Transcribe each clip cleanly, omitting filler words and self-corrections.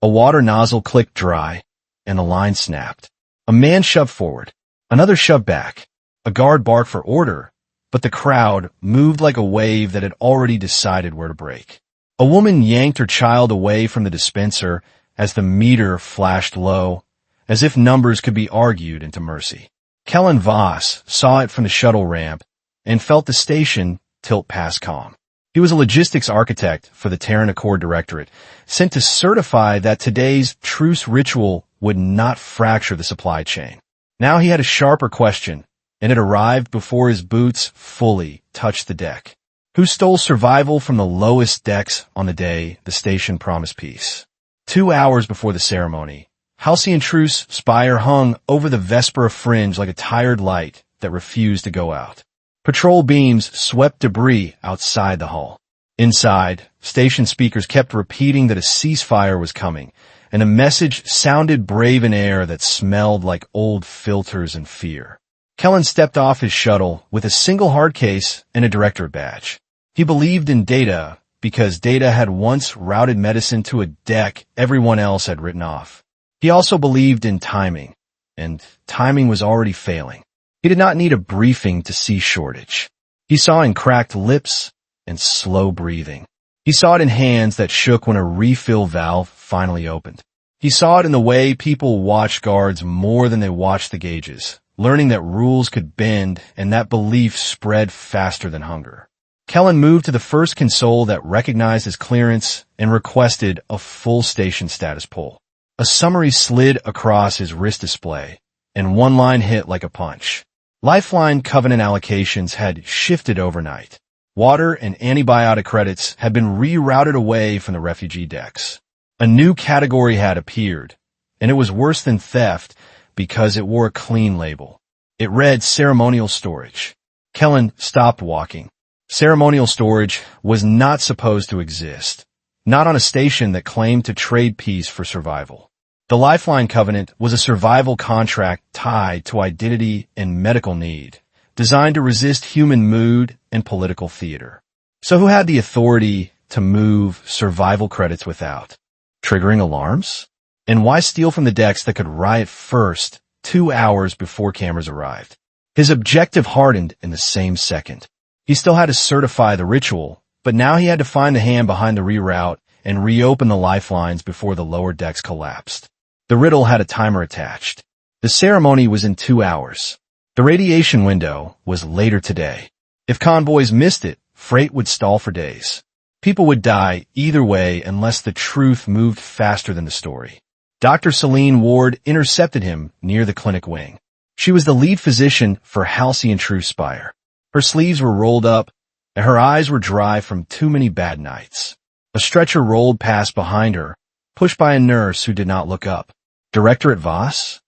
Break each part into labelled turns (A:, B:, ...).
A: A water nozzle clicked dry, and the line snapped. A man shoved forward. Another shoved back. A guard barked for order, but the crowd moved like a wave that had already decided where to break. A woman yanked her child away from the dispenser as the meter flashed low, as if numbers could be argued into mercy. Kellan Voss saw it from the shuttle ramp and felt the station tilt past calm. He was a logistics architect for the Terran Accord Directorate, sent to certify that today's truce ritual would not fracture the supply chain. Now he had a sharper question, and it arrived before his boots fully touched the deck. Who stole survival from the lowest decks on the day the station promised peace? 2 hours before the ceremony, Halcyon Truce spire hung over the Vespera Fringe like a tired light that refused to go out. Patrol beams swept debris outside the hull. Inside, station speakers kept repeating that a ceasefire was coming, and the message sounded brave in air that smelled like old filters and fear. Kellan stepped off his shuttle with a single hard case and a directorate badge. He believed in data because data had once routed medicine to a deck everyone else had written off. He also believed in timing, and timing was already failing. He did not need a briefing to see shortage. He saw in cracked lips and slow breathing. He saw it in hands that shook when a refill valve finally opened. He saw it in the way people watched guards more than they watched the gauges, learning that rules could bend and that belief spread faster than hunger. Kellan moved to the first console that recognized his clearance and requested a full station status pull. A summary slid across his wrist display, and one line hit like a punch. Lifeline Covenant allocations had shifted overnight. Water and antibiotic credits had been rerouted away from the refugee decks. A new category had appeared, and it was worse than theft because it wore a clean label. It read ceremonial storage. Kellan stopped walking. Ceremonial storage was not supposed to exist, not on a station that claimed to trade peace for survival. The Lifeline Covenant was a survival contract tied to identity and medical need, designed to resist human mood and political theater. So who had the authority to move survival credits without triggering alarms? And why steal from the decks that could riot first 2 hours before cameras arrived? His objective hardened in the same second. He still had to certify the ritual, but now he had to find the hand behind the reroute and reopen the lifelines before the lower decks collapsed. The riddle had a timer attached. The ceremony was in 2 hours. The radiation window was later today. If convoys missed it, freight would stall for days. People would die either way unless the truth moved faster than the story. Dr. Celine Ward intercepted him near the clinic wing. She was the lead physician for Halcyon Truce Spire. Her sleeves were rolled up, and her eyes were dry from too many bad nights. A stretcher rolled past behind her, pushed by a nurse who did not look up. Directorate Voss?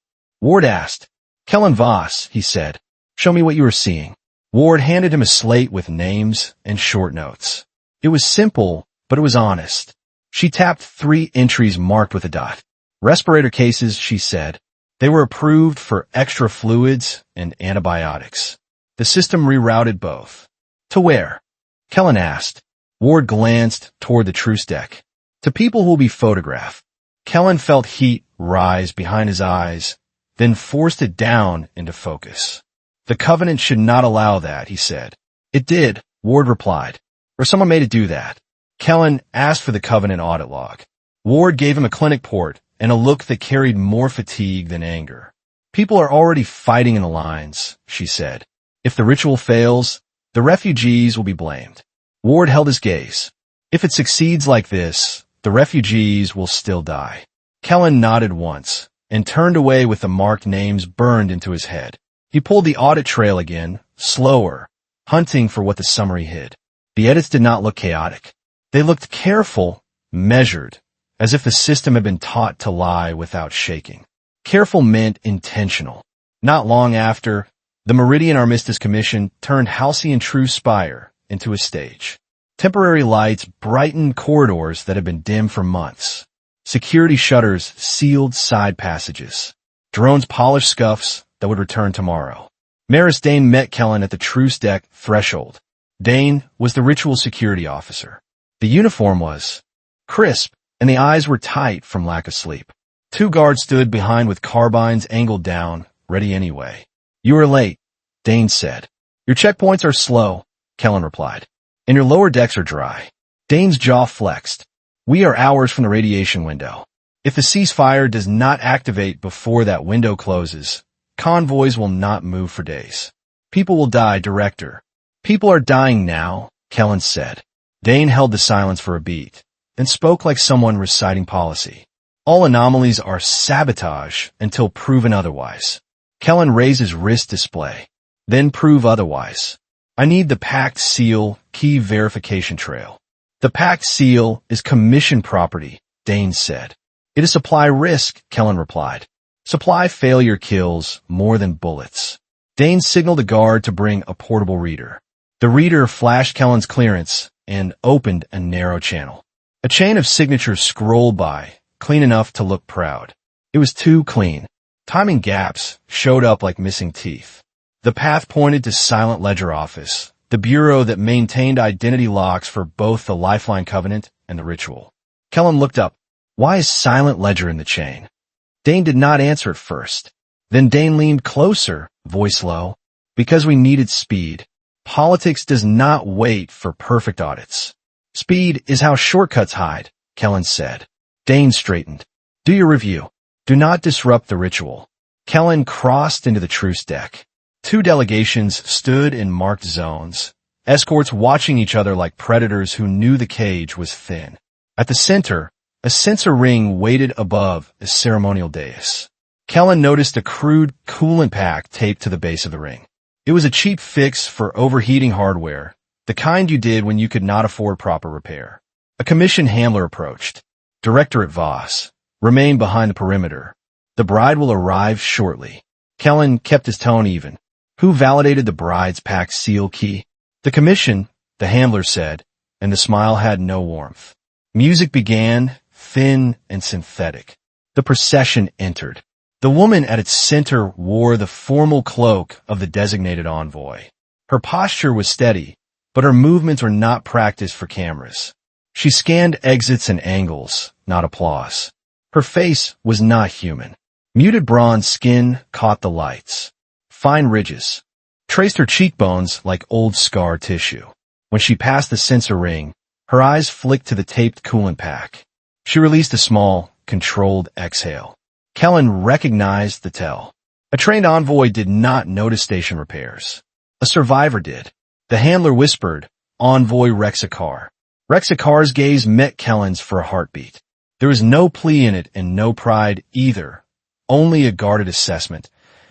A: Ward asked. Kellan Voss, he said. Show me what you were seeing. Ward handed him a slate with names and short notes. It was simple, but it was honest. She tapped 3 entries marked with a dot. Respirator cases, she said. They were approved for extra fluids and antibiotics. The system rerouted both. To where? Kellan asked. Ward glanced toward the truce deck. To people who will be photographed. Kellan felt heat rise behind his eyes, then forced it down into focus. The Covenant should not allow that, he said. It did, Ward replied. Or someone made it do that. Kellan asked for the Covenant audit log. Ward gave him a clinic port and a look that carried more fatigue than anger. People are already fighting in the lines, she said. If the ritual fails, the refugees will be blamed. Ward held his gaze. If it succeeds like this, the refugees will still die. Kellan nodded once and turned away with the marked names burned into his head. He pulled the audit trail again, slower, hunting for what the summary hid. The edits did not look chaotic. They looked careful, measured, as if the system had been taught to lie without shaking. Careful meant intentional. Not long after, the Meridian Armistice Commission turned Halcyon Truce Spire into a stage. Temporary lights brightened corridors that had been dim for months. Security shutters sealed side passages. Drones polished scuffs that would return tomorrow. Maris Dane met Kellan at the truce deck threshold. Dane was the ritual security officer. The uniform was crisp and the eyes were tight from lack of sleep. Two guards stood behind with carbines angled down, ready anyway. "You are late," Dane said. "Your checkpoints are slow," Kellan replied. "And your lower decks are dry." Dane's jaw flexed. "We are hours from the radiation window. If the ceasefire does not activate before that window closes, convoys will not move for days. People will die, Director." "People are dying now," Kellan said. Dane held the silence for a beat, then spoke like someone reciting policy. "All anomalies are sabotage until proven otherwise." Kellan raised his wrist display. "Then prove otherwise. I need the packed seal key verification trail." "The packed seal is commission property," Dane said. "It is supply risk," Kellan replied. "Supply failure kills more than bullets." Dane signaled a guard to bring a portable reader. The reader flashed Kellan's clearance and opened a narrow channel. A chain of signatures scrolled by, clean enough to look proud. It was too clean. Timing gaps showed up like missing teeth. The path pointed to Silent Ledger Office, the bureau that maintained identity locks for both the Lifeline Covenant and the Ritual. Kellan looked up. "Why is Silent Ledger in the chain?" Dane did not answer at first. Then Dane leaned closer, voice low. "Because we needed speed. Politics does not wait for perfect audits." "Speed is how shortcuts hide," Kellan said. Dane straightened. "Do your review. Do not disrupt the ritual." Kellan crossed into the truce deck. Two delegations stood in marked zones, escorts watching each other like predators who knew the cage was thin. At the center, a sensor ring waited above a ceremonial dais. Kellan noticed a crude coolant pack taped to the base of the ring. It was a cheap fix for overheating hardware, the kind you did when you could not afford proper repair. A commissioned handler approached. "Directorate Voss, remain behind the perimeter. The bride will arrive shortly." Kellan kept his tone even. "Who validated the bride's packed seal key?" "The commission," the handler said, and the smile had no warmth. Music began, thin and synthetic. The procession entered. The woman at its center wore the formal cloak of the designated envoy. Her posture was steady, but her movements were not practiced for cameras. She scanned exits and angles, not applause. Her face was not human. Muted bronze skin caught the lights. Fine ridges traced her cheekbones like old scar tissue. When she passed the sensor ring, her eyes flicked to the taped coolant pack. She released a small, controlled exhale. Kellan recognized the tell. A trained envoy did not notice station repairs. A survivor did. The handler whispered, "Envoy Rexa Khar." Rexa Khar's gaze met Kellan's for a heartbeat. There was no plea in it and no pride either, only a guarded assessment,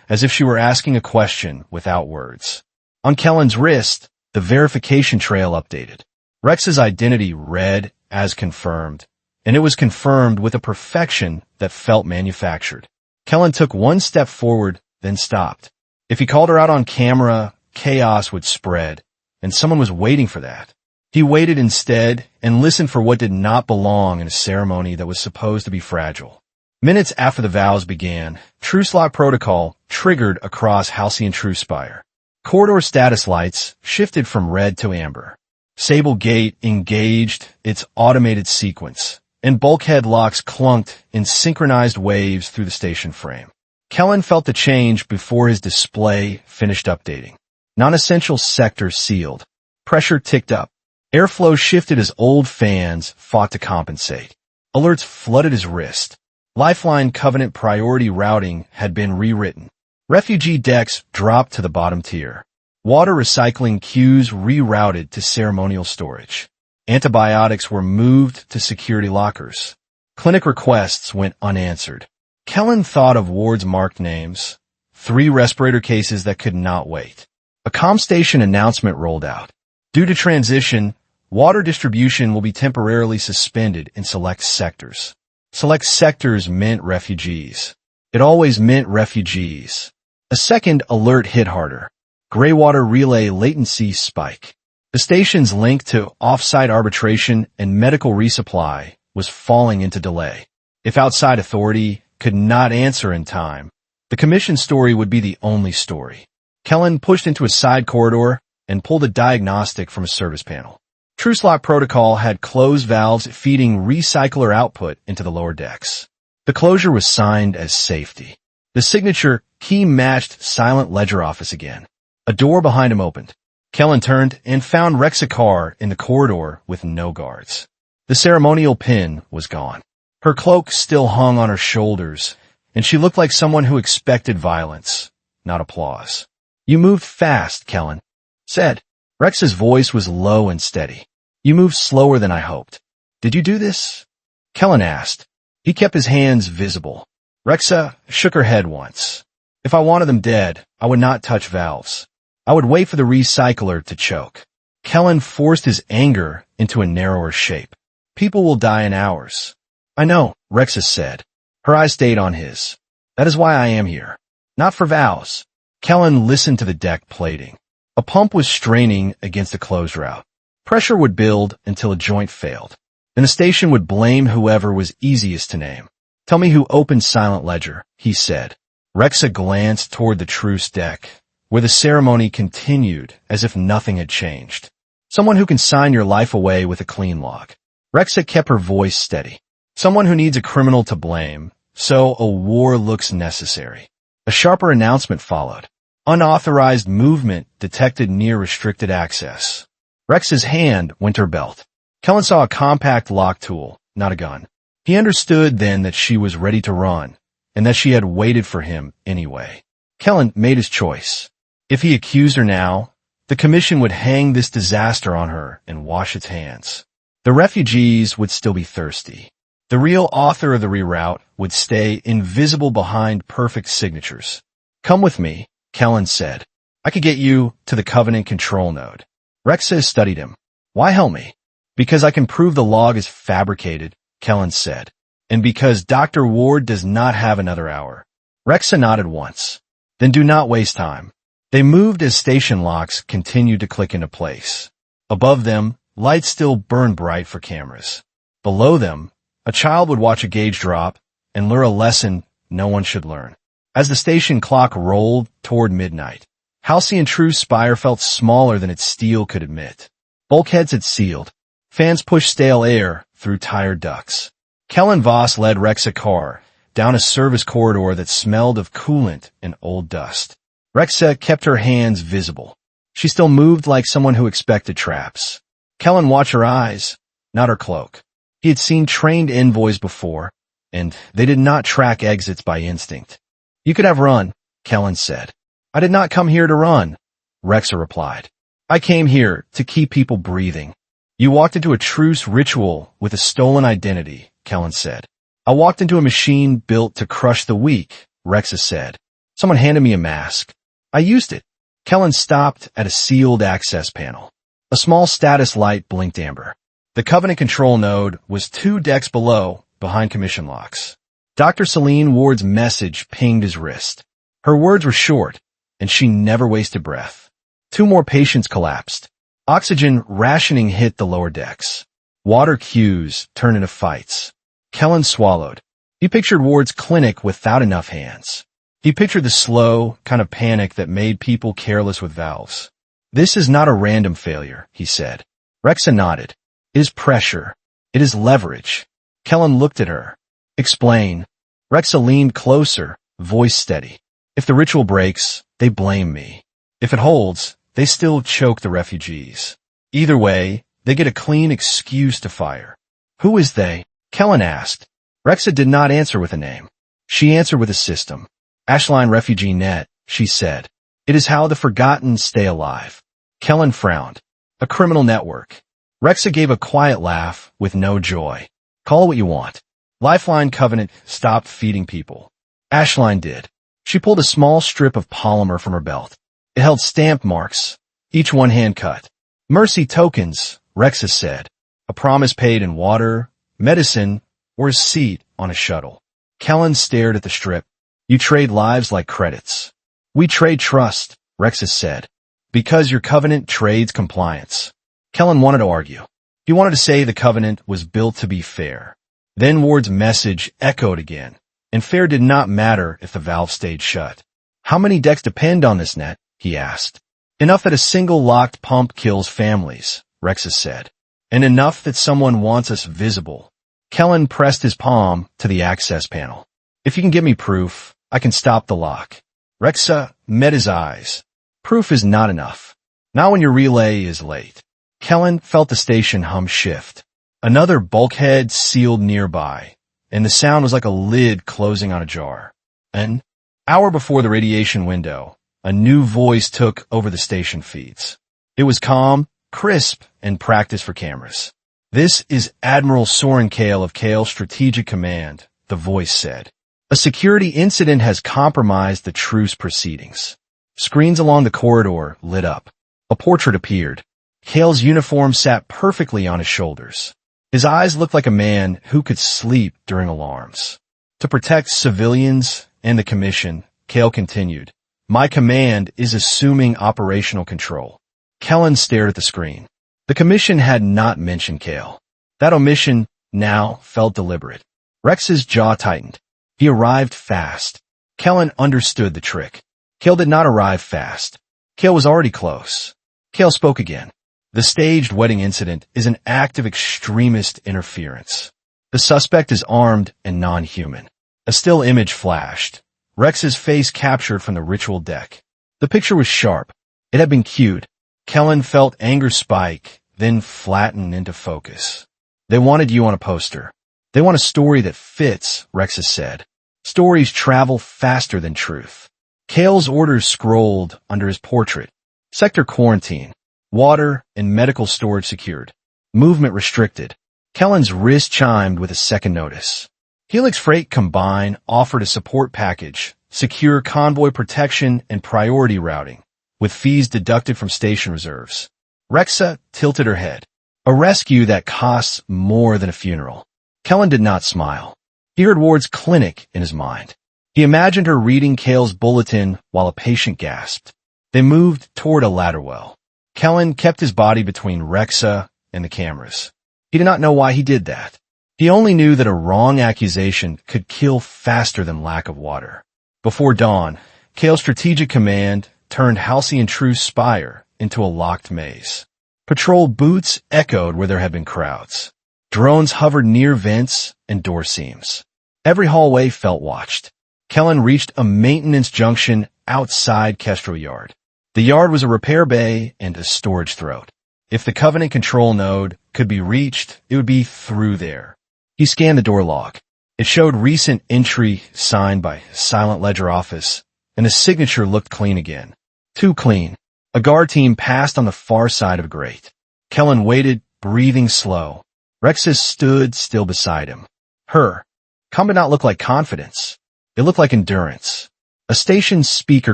A: as if she were asking a question without words. On Kellan's wrist, the verification trail updated. Rex's identity read as confirmed, and it was confirmed with a perfection that felt manufactured. Kellan took one step forward, then stopped. If he called her out on camera, chaos would spread, and someone was waiting for that. He waited instead and listened for what did not belong in a ceremony that was supposed to be fragile. Minutes after the vows began, truce lock protocol triggered across Halcyon Truce Spire. Corridor status lights shifted from red to amber. Sable Gate engaged its automated sequence, and bulkhead locks clunked in synchronized waves through the station frame. Kellan felt the change before his display finished updating. Non-essential sector sealed. Pressure ticked up. Airflow shifted as old fans fought to compensate. Alerts flooded his wrist. Lifeline Covenant priority routing had been rewritten. Refugee decks dropped to the bottom tier. Water recycling queues rerouted to ceremonial storage. Antibiotics were moved to security lockers. Clinic requests went unanswered. Kellan thought of wards marked names. 3 respirator cases that could not wait. A comm station announcement rolled out. Due to transition, water distribution will be temporarily suspended in select sectors. Select sectors meant refugees. It always meant refugees. A second alert hit harder. Greywater relay latency spike. The station's link to off-site arbitration and medical resupply was falling into delay. If outside authority could not answer in time, the commission story would be the only story. Kellan pushed into a side corridor and pulled a diagnostic from a service panel. Truce lock protocol had closed valves feeding recycler output into the lower decks. The closure was signed as safety. The signature key matched silent ledger office again. A door behind him opened. Kellan turned and found Rexa Khar in the corridor with no guards. The ceremonial pin was gone. Her cloak still hung on her shoulders, and she looked like someone who expected violence, not applause. "You moved fast," Kellan said. Rexa's voice was low and steady. "You moved slower than I hoped. Did you do this?" Kellan asked. He kept his hands visible. Rexa shook her head once. "If I wanted them dead, I would not touch valves. I would wait for the recycler to choke." Kellan forced his anger into a narrower shape. "People will die in hours." "I know," Rexa said. Her eyes stayed on his. "That is why I am here. Not for vows." Kellan listened to the deck plating. A pump was straining against the closed route. Pressure would build until a joint failed. Then the station would blame whoever was easiest to name. "Tell me who opened Silent Ledger," he said. Rexa glanced toward the truce deck, where the ceremony continued as if nothing had changed. "Someone who can sign your life away with a clean log." Rexa kept her voice steady. "Someone who needs a criminal to blame, so a war looks necessary." A sharper announcement followed. "Unauthorized movement detected near restricted access." Rex's hand went to her belt. Kellan saw a compact lock tool, not a gun. He understood then that she was ready to run, and that she had waited for him anyway. Kellan made his choice. If he accused her now, the commission would hang this disaster on her and wash its hands. The refugees would still be thirsty. The real author of the reroute would stay invisible behind perfect signatures. "Come with me," Kellan said. "I could get you to the Covenant control node." Rexa studied him. "Why help me?" "Because I can prove the log is fabricated," Kellan said. "And because Dr. Ward does not have another hour." Rexa nodded once. "Then do not waste time." They moved as station locks continued to click into place. Above them, lights still burned bright for cameras. Below them, a child would watch a gauge drop and learn a lesson no one should learn. As the station clock rolled toward midnight, Halcyon Truce Spire felt smaller than its steel could admit. Bulkheads had sealed. Fans pushed stale air through tired ducts. Kellan Voss led Rexa Khar down a service corridor that smelled of coolant and old dust. Rexa kept her hands visible. She still moved like someone who expected traps. Kellan watched her eyes, not her cloak. He had seen trained envoys before, and they did not track exits by instinct. "You could have run," Kellan said. "I did not come here to run," Rexa replied. "I came here to keep people breathing." "You walked into a truce ritual with a stolen identity," Kellan said. "I walked into a machine built to crush the weak," Rexa said. "Someone handed me a mask. I used it." Kellan stopped at a sealed access panel. A small status light blinked amber. The Covenant control node was 2 decks below, behind commission locks. Dr. Celine Ward's message pinged his wrist. Her words were short, and she never wasted breath. 2 more patients collapsed. Oxygen rationing hit the lower decks. Water queues turned into fights. Kellan swallowed. He pictured Ward's clinic without enough hands. He pictured the slow kind of panic that made people careless with valves. "This is not a random failure," he said. Rexa nodded. "It is pressure. It is leverage." Kellan looked at her. "Explain." Rexa leaned closer, voice steady. "If the ritual breaks, they blame me. If it holds, they still choke the refugees. Either way, they get a clean excuse to fire." "Who is they?" Kellan asked. Rexa did not answer with a name. She answered with a system. "Ashline Refugee Net," she said. "It is how the forgotten stay alive." Kellan frowned. "A criminal network." Rexa gave a quiet laugh with no joy. "Call it what you want." Lifeline Covenant stopped feeding people. Ashline did. She pulled a small strip of polymer from her belt. It held stamp marks, each one hand cut. "Mercy tokens," Rexa said. "A promise paid in water, medicine, or a seat on a shuttle." Kellan stared at the strip. "You trade lives like credits." "We trade trust," Rexa said. "Because your Covenant trades compliance." Kellan wanted to argue. He wanted to say the Covenant was built to be fair. Then Ward's message echoed again, and fair did not matter if the valve stayed shut. "How many decks depend on this net?" he asked. "Enough that a single locked pump kills families," Rexa said. and enough that someone wants us visible. Kellan pressed his palm to the access panel. If you can give me proof, I can stop the lock. Rexa met his eyes. Proof is not enough. Not when your relay is late. Kellan felt the station hum shift. Another bulkhead sealed nearby, and the sound was like a lid closing on a jar. An hour before the radiation window, a new voice took over the station feeds. It was calm, crisp, and practiced for cameras. "This is Admiral Soren Kale of Kale Strategic Command," the voice said. "A security incident has compromised the truce proceedings." Screens along the corridor lit up. A portrait appeared. Kale's uniform sat perfectly on his shoulders. His eyes looked like a man who could sleep during alarms. "To protect civilians and the Commission," Kale continued, "my command is assuming operational control." Kellan stared at the screen. The Commission had not mentioned Kale. That omission now felt deliberate. Rex's jaw tightened. He arrived fast. Kellan understood the trick. Kale did not arrive fast. Kale was already close. Kale spoke again. "The staged wedding incident is an act of extremist interference. The suspect is armed and non-human." A still image flashed. Rex's face captured from the ritual deck. The picture was sharp. It had been cued. Kellan felt anger spike, then flatten into focus. "They wanted you on a poster. They want a story that fits," Rexa said. "Stories travel faster than truth." Kale's orders scrolled under his portrait. Sector quarantine. Water and medical storage secured. Movement restricted. Kellan's wrist chimed with a second notice. Helix Freight Combine offered a support package, secure convoy protection and priority routing, with fees deducted from station reserves. Rexa tilted her head. "A rescue that costs more than a funeral." Kellan did not smile. He heard words clinic in his mind. He imagined her reading Kale's bulletin while a patient gasped. They moved toward a ladder well. Kellan kept his body between Rexa and the cameras. He did not know why he did that. He only knew that a wrong accusation could kill faster than lack of water. Before dawn, Kale's Strategic Command turned Halcyon Truce Spire into a locked maze. Patrol boots echoed where there had been crowds. Drones hovered near vents and door seams. Every hallway felt watched. Kellan reached a maintenance junction outside Kestrel Yard. The yard was a repair bay and a storage throat. If the Covenant control node could be reached, it would be through there. He scanned the door log. It showed recent entry signed by Silent Ledger Office, and the signature looked clean again. Too clean. A guard team passed on the far side of a grate. Kellan waited, breathing slow. Rexa stood still beside him. Her calm did not look like confidence. It looked like endurance. A station speaker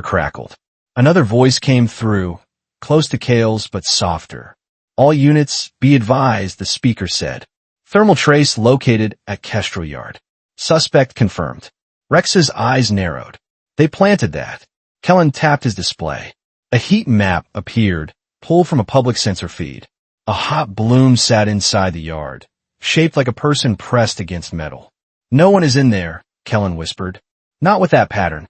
A: crackled. Another voice came through, close to Kale's but softer. "All units, be advised," the speaker said. "Thermal trace located at Kestrel Yard. Suspect confirmed." Rex's eyes narrowed. They planted that. Kellan tapped his display. A heat map appeared, pulled from a public sensor feed. A hot bloom sat inside the yard, shaped like a person pressed against metal. "No one is in there," Kellan whispered. "Not with that pattern."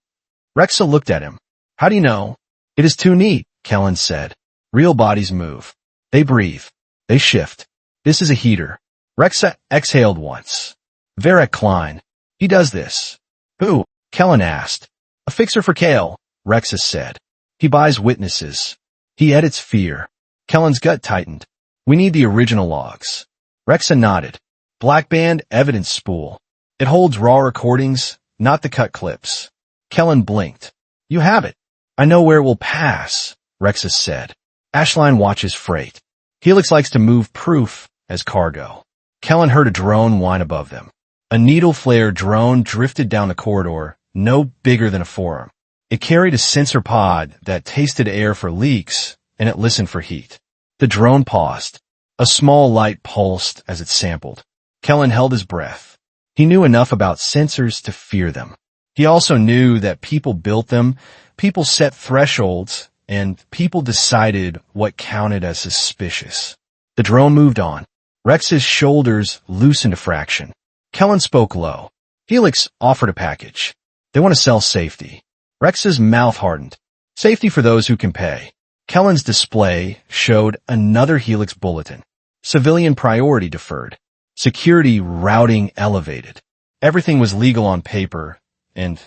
A: Rexa looked at him. "How do you know?" "It is too neat," Kellan said. "Real bodies move. They breathe. They shift. This is a heater." Rexa exhaled once. "Varek Klein. He does this." "Who?" Kellan asked. "A fixer for Kale," Rexa said. "He buys witnesses. He edits fear." Kellan's gut tightened. "We need the original logs." Rexa nodded. "Black band evidence spool. It holds raw recordings, not the cut clips." Kellan blinked. "You have it." "I know where it will pass," Rexa said. "Ashline watches freight. Helix likes to move proof as cargo." Kellan heard a drone whine above them. A needle flare drone drifted down the corridor, no bigger than a forearm. It carried a sensor pod that tasted air for leaks, and it listened for heat. The drone paused. A small light pulsed as it sampled. Kellan held his breath. He knew enough about sensors to fear them. He also knew that people built them, people set thresholds, and people decided what counted as suspicious. The drone moved on. Rex's shoulders loosened a fraction. Kellan spoke low. Helix offered a package. They want to sell safety. Rex's mouth hardened. Safety for those who can pay. Kellan's display showed another Helix bulletin. Civilian priority deferred. Security routing elevated. Everything was legal on paper, and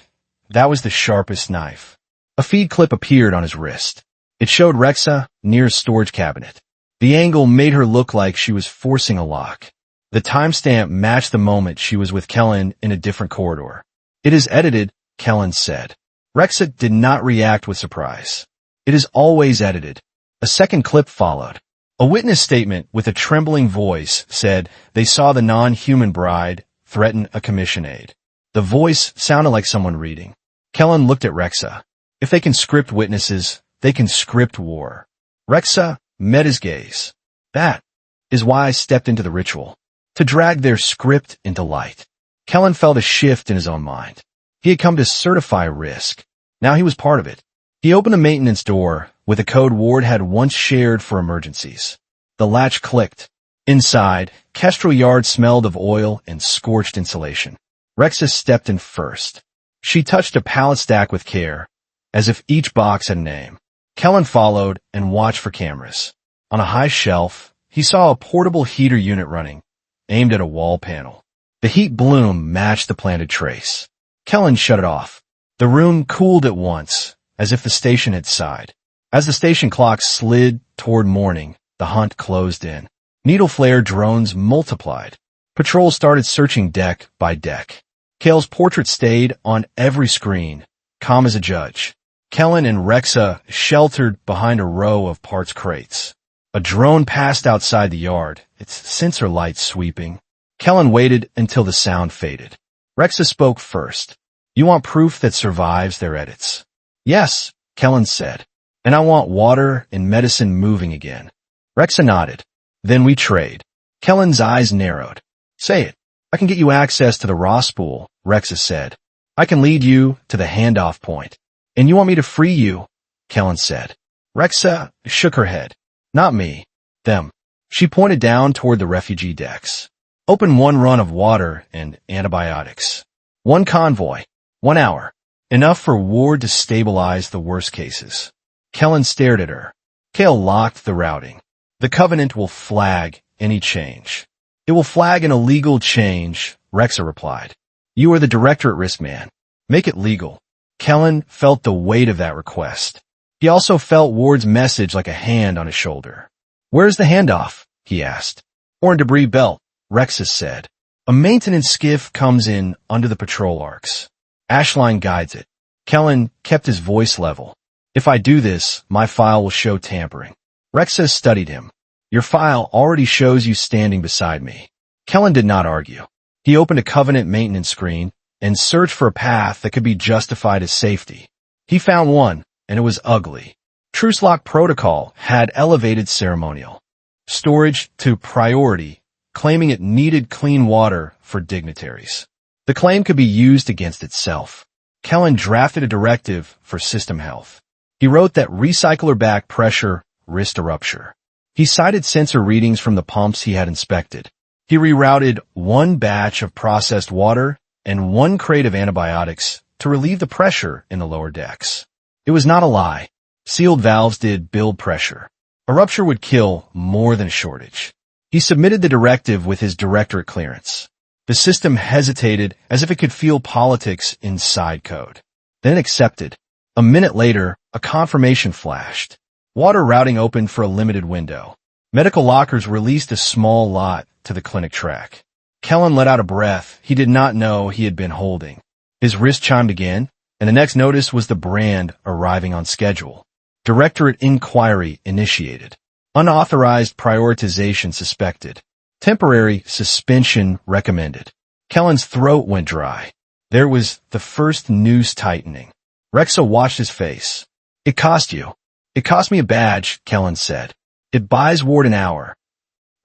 A: that was the sharpest knife. A feed clip appeared on his wrist. It showed Rexa near a storage cabinet. The angle made her look like she was forcing a lock. The timestamp matched the moment she was with Kellan in a different corridor. "It is edited," Kellan said. Rexa did not react with surprise. "It is always edited." A second clip followed. A witness statement with a trembling voice said they saw the non-human bride threaten a commission aide. The voice sounded like someone reading. Kellan looked at Rexa. If they can script witnesses, they can script war. Rexa met his gaze. "That is why I stepped into the ritual. To drag their script into light." Kellan felt a shift in his own mind. He had come to certify risk. Now he was part of it. He opened a maintenance door with a code Ward had once shared for emergencies. The latch clicked. Inside, Kestrel Yard smelled of oil and scorched insulation. Rexa stepped in first. She touched a pallet stack with care, as if each box had a name. Kellan followed and watched for cameras. On a high shelf, he saw a portable heater unit running, aimed at a wall panel. The heat bloom matched the planted trace. Kellan shut it off. The room cooled at once, as if the station had sighed. As the station clock slid toward morning, the hunt closed in. Needle flare drones multiplied. Patrol started searching deck by deck. Kale's portrait stayed on every screen, calm as a judge. Kellan and Rexa sheltered behind a row of parts crates. A drone passed outside the yard, its sensor lights sweeping. Kellan waited until the sound faded. Rexa spoke first. "You want proof that survives their edits?" "Yes," Kellan said. "And I want water and medicine moving again." Rexa nodded. "Then we trade." Kellan's eyes narrowed. "Say it." "I can get you access to the raw spool," Rexa said. "I can lead you to the handoff point." "And you want me to free you?" Kellan said. Rexa shook her head. "Not me. Them." She pointed down toward the refugee decks. "Open one run of water and antibiotics. One convoy. 1 hour. Enough for Ward to stabilize the worst cases." Kellan stared at her. Kale locked the routing. "The Covenant will flag any change." "It will flag an illegal change," Rexa replied. "You are the director at risk, man. Make it legal." Kellan felt the weight of that request. He also felt Ward's message like a hand on his shoulder. "Where's the handoff?" he asked. "Or in debris belt," Rexa said. "A maintenance skiff comes in under the patrol arcs. Ashline guides it." Kellan kept his voice level. "If I do this, my file will show tampering." Rexa studied him. "Your file already shows you standing beside me." Kellan did not argue. He opened a Covenant maintenance screen and searched for a path that could be justified as safety. He found one, and it was ugly. Truce lock protocol had elevated ceremonial storage to priority, claiming it needed clean water for dignitaries. The claim could be used against itself. Kellan drafted a directive for system health. He wrote that recycler back pressure risked a rupture. He cited sensor readings from the pumps he had inspected. He rerouted one batch of processed water and one crate of antibiotics to relieve the pressure in the lower decks. It was not a lie. Sealed valves did build pressure. A rupture would kill more than a shortage. He submitted the directive with his directorate clearance. The system hesitated as if it could feel politics inside code. Then it accepted. A minute later, a confirmation flashed. Water routing opened for a limited window. Medical lockers released a small lot to the clinic track. Kellan let out a breath he did not know he had been holding. His wrist chimed again, and the next notice was the brand arriving on schedule. Directorate inquiry initiated. Unauthorized prioritization suspected. Temporary suspension recommended. Kellan's throat went dry. There was the first noose tightening. Rexa watched his face. "It cost you." "It cost me a badge," Kellan said. "It buys Ward an hour."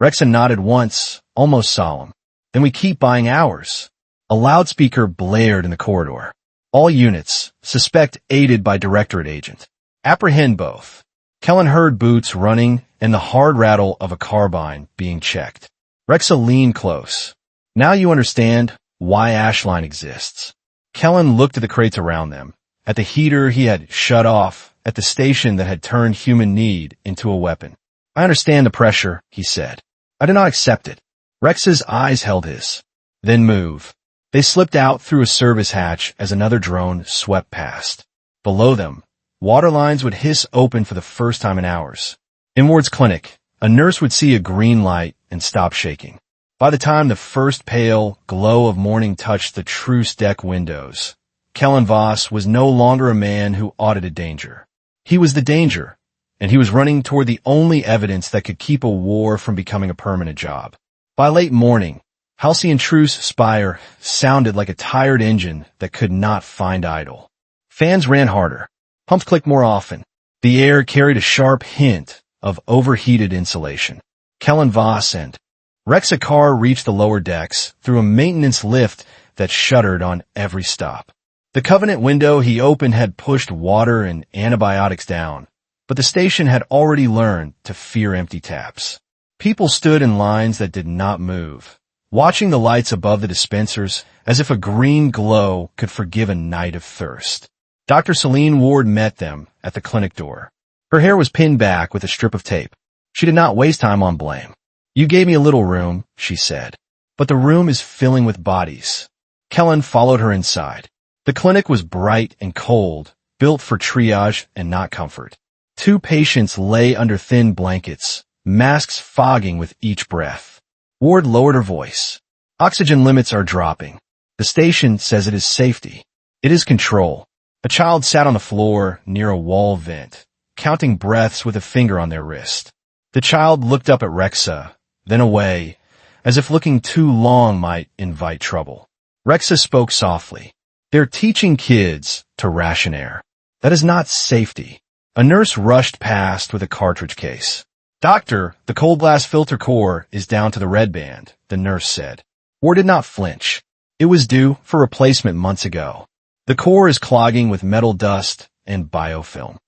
A: Rexa nodded once, almost solemn. "Then we keep buying hours." A loudspeaker blared in the corridor. "All units, suspect aided by Directorate agent. Apprehend both." Kellan heard boots running and the hard rattle of a carbine being checked. Rexa leaned close. "Now you understand why Ashline exists." Kellan looked at the crates around them, at the heater he had shut off, at the station that had turned human need into a weapon. "I understand the pressure," he said. I do not accept it. Rex's eyes held his. Then move. They slipped out through a service hatch as another drone swept past. Below them, water lines would hiss open for the first time in hours. In Ward's clinic, a nurse would see a green light and stop shaking. By the time the first pale glow of morning touched the truce deck windows, Kellan Voss was no longer a man who audited danger. He was the danger, and he was running toward the only evidence that could keep a war from becoming a permanent job. By late morning, Halcyon Truce Spire sounded like a tired engine that could not find idle. Fans ran harder. Pumps clicked more often. The air carried a sharp hint of overheated insulation. Kellan Voss and Rexa Khar reached the lower decks through a maintenance lift that shuddered on every stop. The Covenant window he opened had pushed water and antibiotics down, but the station had already learned to fear empty taps. People stood in lines that did not move, watching the lights above the dispensers as if a green glow could forgive a night of thirst. Dr. Celine Ward met them at the clinic door. Her hair was pinned back with a strip of tape. She did not waste time on blame. You gave me a little room, she said, but the room is filling with bodies. Kellan followed her inside. The clinic was bright and cold, built for triage and not comfort. 2 patients lay under thin blankets, masks fogging with each breath. Ward lowered her voice. Oxygen limits are dropping. The station says it is safety. It is control. A child sat on the floor near a wall vent, counting breaths with a finger on their wrist. The child looked up at Rexa, then away, as if looking too long might invite trouble. Rexa spoke softly. They're teaching kids to ration air. That is not safety. A nurse rushed past with a cartridge case. Doctor, the cold glass filter core is down to the red band, the nurse said. Ward did not flinch. It was due for replacement months ago. The core is clogging with metal dust and biofilm.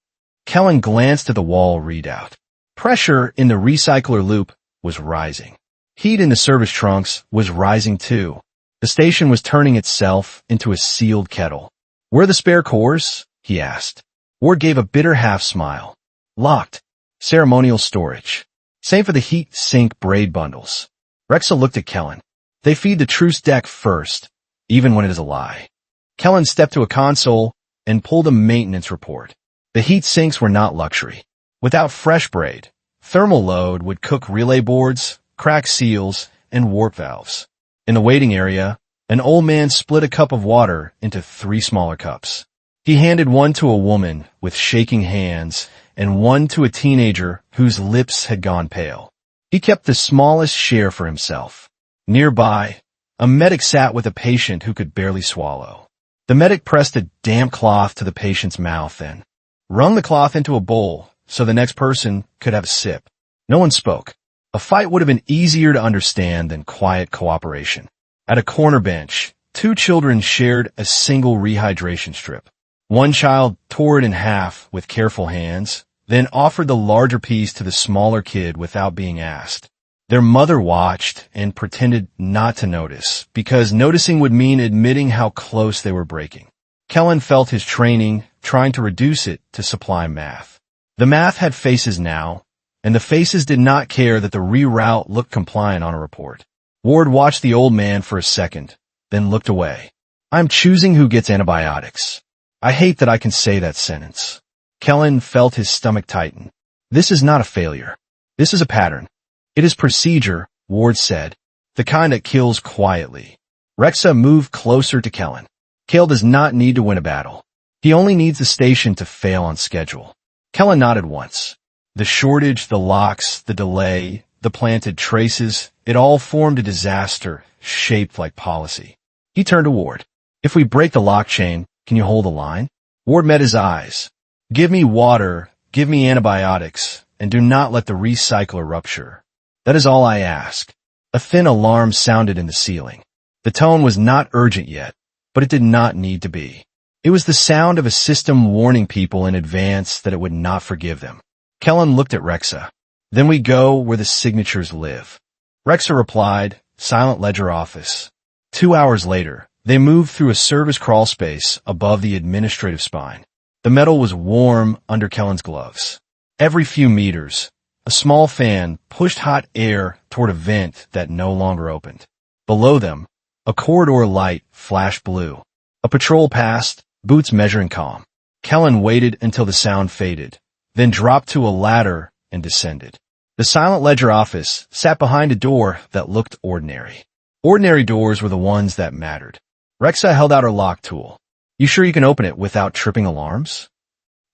A: Kellan glanced at the wall readout. Pressure in the recycler loop was rising. Heat in the service trunks was rising too. The station was turning itself into a sealed kettle. Where are the spare cores? He asked. Ward gave a bitter half-smile. Locked. Ceremonial storage. Same for the heat sink braid bundles. Rexa looked at Kellan. They feed the truce deck first, even when it is a lie. Kellan stepped to a console and pulled a maintenance report. The heat sinks were not luxury. Without fresh braid, thermal load would cook relay boards, crack seals, and warp valves. In the waiting area, an old man split a cup of water into 3 smaller cups. He handed one to a woman with shaking hands and one to a teenager whose lips had gone pale. He kept the smallest share for himself. Nearby, a medic sat with a patient who could barely swallow. The medic pressed a damp cloth to the patient's mouth and wrung the cloth into a bowl so the next person could have a sip. No one spoke. A fight would have been easier to understand than quiet cooperation. At a corner bench, 2 children shared a single rehydration strip. One child tore it in half with careful hands, then offered the larger piece to the smaller kid without being asked. Their mother watched and pretended not to notice, because noticing would mean admitting how close they were breaking. Kellan felt his training trying to reduce it to supply math. The math had faces now, and the faces did not care that the reroute looked compliant on a report. Ward watched the old man for a second, then looked away. I'm choosing who gets antibiotics. I hate that I can say that sentence. Kellan felt his stomach tighten. This is not a failure. This is a pattern. It is procedure, Ward said, the kind that kills quietly. Rexa moved closer to Kellan. Kale does not need to win a battle. He only needs the station to fail on schedule. Kellan nodded once. The shortage, the locks, the delay, the planted traces, it all formed a disaster shaped like policy. He turned to Ward. If we break the lock chain, can you hold the line? Ward met his eyes. Give me water, give me antibiotics, and do not let the recycler rupture. That is all I ask. A thin alarm sounded in the ceiling. The tone was not urgent yet, but it did not need to be. It was the sound of a system warning people in advance that it would not forgive them. Kellan looked at Rexa. Then we go where the signatures live. Rexa replied, silent ledger office. 2 hours later, they moved through a service crawl space above the administrative spine. The metal was warm under Kellan's gloves. Every few meters, A small fan pushed hot air toward a vent that no longer opened. Below them, a corridor light flashed blue. A patrol passed, boots measuring calm. Kellan waited until the sound faded, then dropped to a ladder and descended. The silent ledger office sat behind a door that looked ordinary. Ordinary doors were the ones that mattered. Rexa held out her lock tool. You sure you can open it without tripping alarms?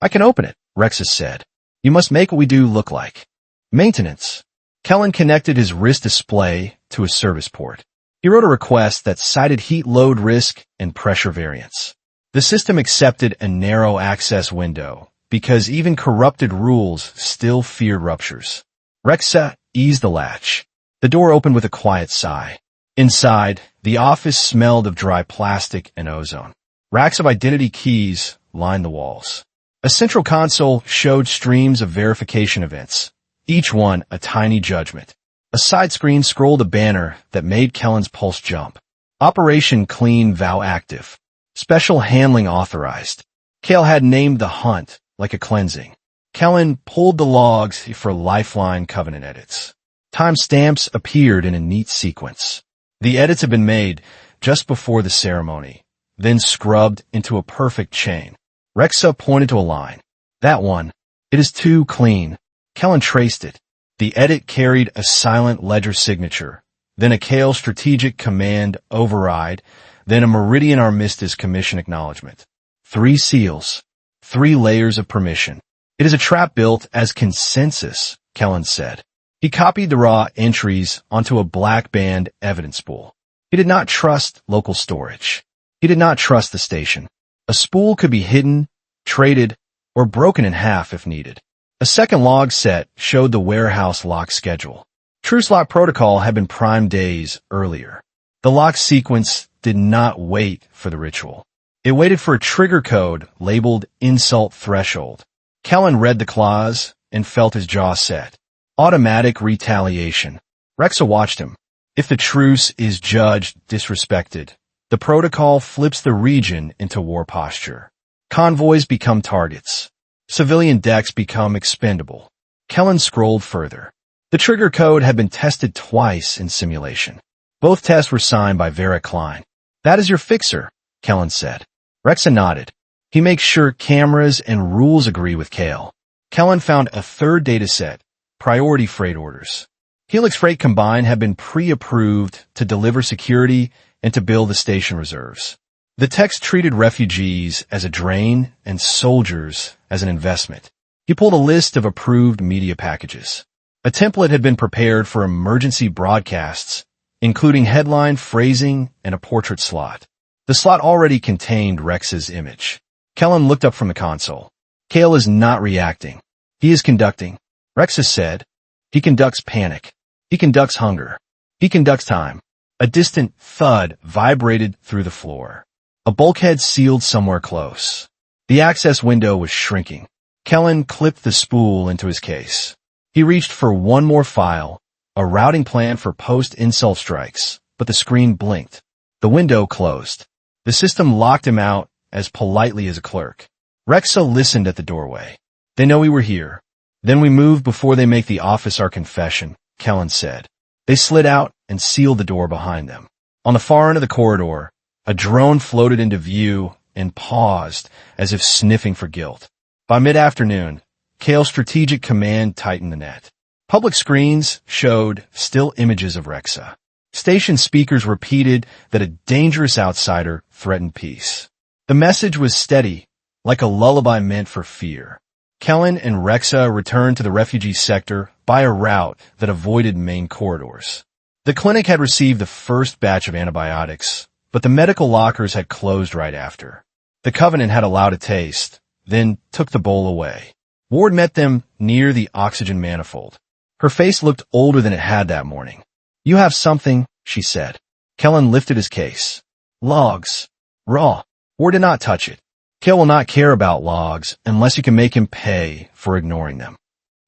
A: I can open it, Rexa said. You must make what we do look like maintenance. Kellan connected his wrist display to a service port. He wrote a request that cited heat load risk and pressure variance. The system accepted a narrow access window because even corrupted rules still feared ruptures. Rexa eased the latch. The door opened with a quiet sigh. Inside, the office smelled of dry plastic and ozone. Racks of identity keys lined the walls. A central console showed streams of verification events, each one a tiny judgment. A side screen scrolled a banner that made Kellan's pulse jump. Operation Clean Vow active. Special handling authorized. Kale had named the hunt like a cleansing. Kellan pulled the logs for Lifeline Covenant edits. Timestamps appeared in a neat sequence. The edits had been made just before the ceremony, then scrubbed into a perfect chain. Rexa pointed to a line. That one. It is too clean. Kellan traced it. The edit carried a silent ledger signature, then a Kale strategic command override, then a Meridian Armistice commission acknowledgement. 3 seals. 3 layers of permission. It is a trap built as consensus, Kellan said. He copied the raw entries onto a black band evidence spool. He did not trust local storage. He did not trust the station. A spool could be hidden, traded, or broken in half if needed. A second log set showed the warehouse lock schedule. Truce lock protocol had been primed days earlier. The lock sequence did not wait for the ritual. It waited for a trigger code labeled Insult Threshold. Kellan read the clause and felt his jaw set. Automatic retaliation. Rexa watched him. If the truce is judged disrespected, the protocol flips the region into war posture. Convoys become targets. Civilian decks become expendable. Kellan scrolled further. The trigger code had been tested twice in simulation. Both tests were signed by Vera Klein. That is your fixer, Kellan said. Rexa nodded. He makes sure cameras and rules agree with Kale. Kellan found a third dataset, priority freight orders. Helix Freight Combined had been pre-approved to deliver security and to build the station reserves. The text treated refugees as a drain and soldiers as an investment. He pulled a list of approved media packages. A template had been prepared for emergency broadcasts, including headline phrasing and a portrait slot. The slot already contained Rex's image. Kellan looked up from the console. Kale is not reacting. He is conducting. Rexa said, he conducts panic. He conducts hunger. He conducts time. A distant thud vibrated through the floor. A bulkhead sealed somewhere close. The access window was shrinking. Kellan clipped the spool into his case. He reached for one more file, a routing plan for post-insult strikes, but the screen blinked. The window closed. The system locked him out as politely as a clerk. Rexa listened at the doorway. They know we were here. Then we move before they make the office our confession, Kellan said. They slid out and sealed the door behind them. On the far end of the corridor, a drone floated into view and paused as if sniffing for guilt. By mid-afternoon, Kale's strategic command tightened the net. Public screens showed still images of Rexa. Station speakers repeated that a dangerous outsider threatened peace. The message was steady, like a lullaby meant for fear. Kellan and Rexa returned to the refugee sector by a route that avoided main corridors. The clinic had received the first batch of antibiotics, but the medical lockers had closed right after. The Covenant had allowed a taste, then took the bowl away. Ward met them near the oxygen manifold. Her face looked older than it had that morning. You have something, she said. Kellan lifted his case. Logs. Raw. Ward did not touch it. Kale will not care about logs unless you can make him pay for ignoring them.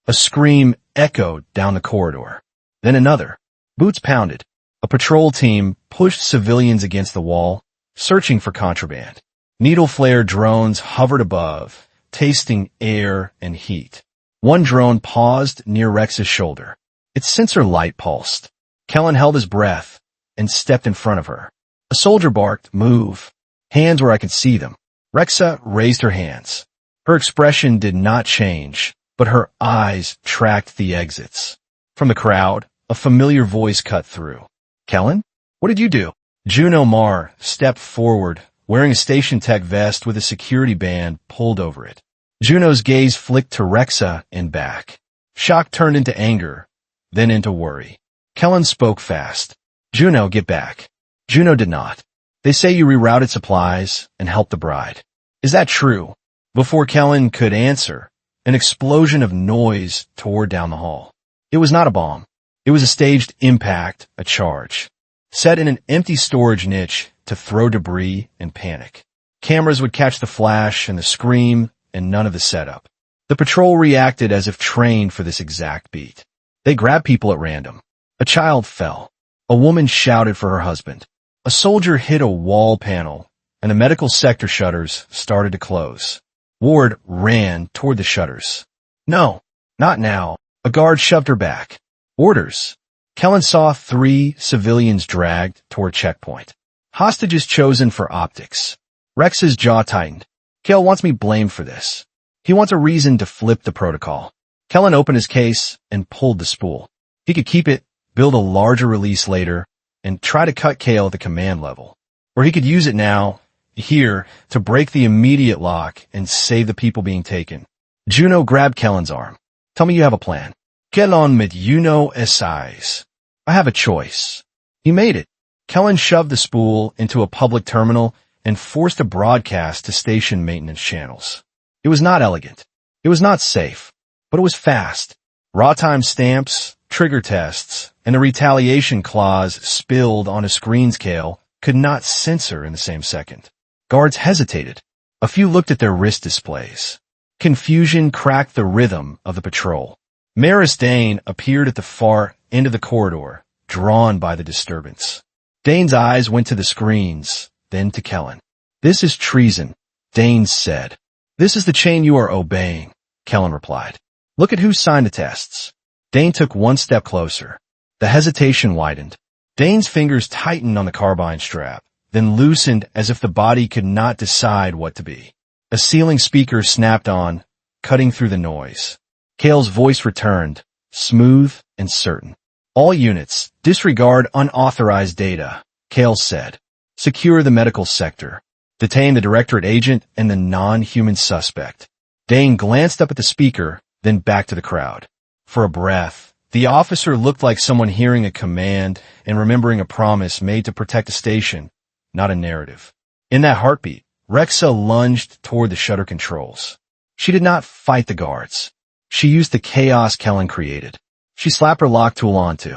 A: A scream echoed down the corridor. Then another. Boots pounded. A patrol team pushed civilians against the wall, searching for contraband. Needle flare drones hovered above, tasting air and heat. One drone paused near Rex's shoulder. Its sensor light pulsed. Kellan held his breath and stepped in front of her. A soldier barked, "Move." Hands where I could see them. Rexa raised her hands. Her expression did not change, but her eyes tracked the exits. From the crowd, a familiar voice cut through. "Kellan? What did you do?" Juno Mar stepped forward, wearing a station tech vest with a security band pulled over it. Juno's gaze flicked to Rexa and back. Shock turned into anger, then into worry. Kellan spoke fast. "Juno, get back." Juno did not. "They say you rerouted supplies and helped the bride. Is that true?" Before Kellan could answer, an explosion of noise tore down the hall. It was not a bomb. It was a staged impact, a charge, set in an empty storage niche to throw debris and panic. Cameras would catch the flash and the scream and none of the setup. The patrol reacted as if trained for this exact beat. They grabbed people at random. A child fell. A woman shouted for her husband. A soldier hit a wall panel, and the medical sector shutters started to close. Ward ran toward the shutters. "No, not now." A guard shoved her back. "Orders." Kellan saw 3 civilians dragged toward checkpoint. Hostages chosen for optics. Rex's jaw tightened. "Kel wants me blamed for this. He wants a reason to flip the protocol." Kellan opened his case and pulled the spool. He could keep it, build a larger release later, and try to cut Kale at the command level. Or he could use it now, here, to break the immediate lock and save the people being taken. Juno grabbed Kellan's arm. "Tell me you have a plan." "Kellan mit Juno SIs. I have a choice." He made it. Kellan shoved the spool into a public terminal and forced a broadcast to station maintenance channels. It was not elegant. It was not safe, but it was fast. Raw time stamps, trigger tests, and the retaliation clause spilled on a screen scale could not censor in the same second. Guards hesitated. A few looked at their wrist displays. Confusion cracked the rhythm of the patrol. Maris Dane appeared at the far end of the corridor, drawn by the disturbance. Dane's eyes went to the screens, then to Kellan. "This is treason," Dane said. "This is the chain you are obeying," Kellan replied. "Look at who signed the tests." Dane took one step closer. The hesitation widened. Dane's fingers tightened on the carbine strap, then loosened as if the body could not decide what to be. A ceiling speaker snapped on, cutting through the noise. Kale's voice returned, smooth and certain. "All units, disregard unauthorized data," Kale said. "Secure the medical sector. Detain the directorate agent and the non-human suspect." Dane glanced up at the speaker, then back to the crowd. For a breath, the officer looked like someone hearing a command and remembering a promise made to protect the station, not a narrative. In that heartbeat, Rexa lunged toward the shutter controls. She did not fight the guards. She used the chaos Kellan created. She slapped her lock tool onto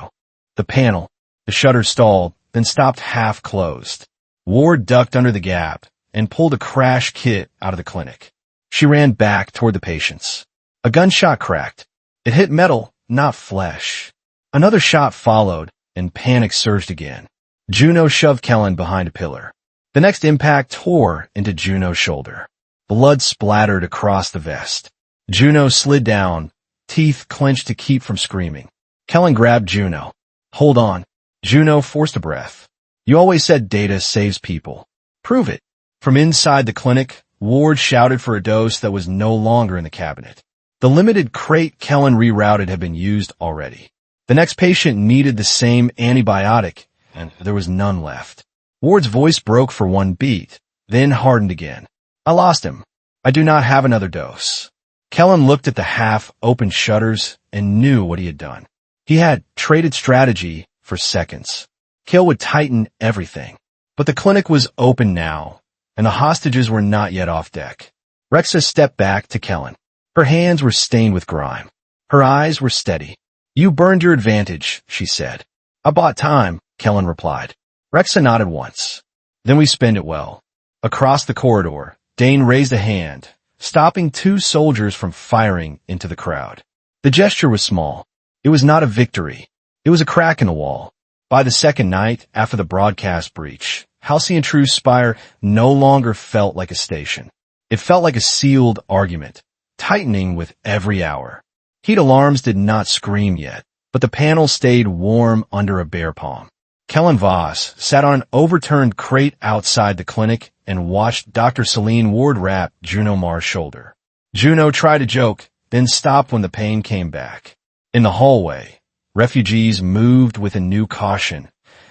A: the panel. The shutter stalled, then stopped half closed. Ward ducked under the gap and pulled a crash kit out of the clinic. She ran back toward the patients. A gunshot cracked. It hit metal, not flesh. Another shot followed, and panic surged again. Juno shoved Kellan behind a pillar. The next impact tore into Juno's shoulder. Blood splattered across the vest. Juno slid down, teeth clenched to keep from screaming. Kellan grabbed Juno. "Hold on." Juno forced a breath. "You always said data saves people. Prove it." From inside the clinic, Ward shouted for a dose that was no longer in the cabinet. The limited crate Kellan rerouted had been used already. The next patient needed the same antibiotic, and there was none left. Ward's voice broke for one beat, then hardened again. "I lost him. I do not have another dose." Kellan looked at the half-open shutters and knew what he had done. He had traded strategy for seconds. Kill would tighten everything. But the clinic was open now, and the hostages were not yet off deck. Rexa stepped back to Kellan. Her hands were stained with grime. Her eyes were steady. "You burned your advantage," she said. "I bought time," Kellan replied. Rexa nodded once. "Then we spend it well." Across the corridor, Dane raised a hand, stopping 2 soldiers from firing into the crowd. The gesture was small. It was not a victory. It was a crack in the wall. By the second night, after the broadcast breach, Halcyon Truce Spire no longer felt like a station. It felt like a sealed argument, tightening with every hour. Heat alarms did not scream yet, but the panel stayed warm under a bare palm. Kellan Voss sat on an overturned crate outside the clinic and watched Dr. Celine Ward wrap Juno Mar's shoulder. Juno tried a joke, then stopped when the pain came back. In the hallway, refugees moved with a new caution,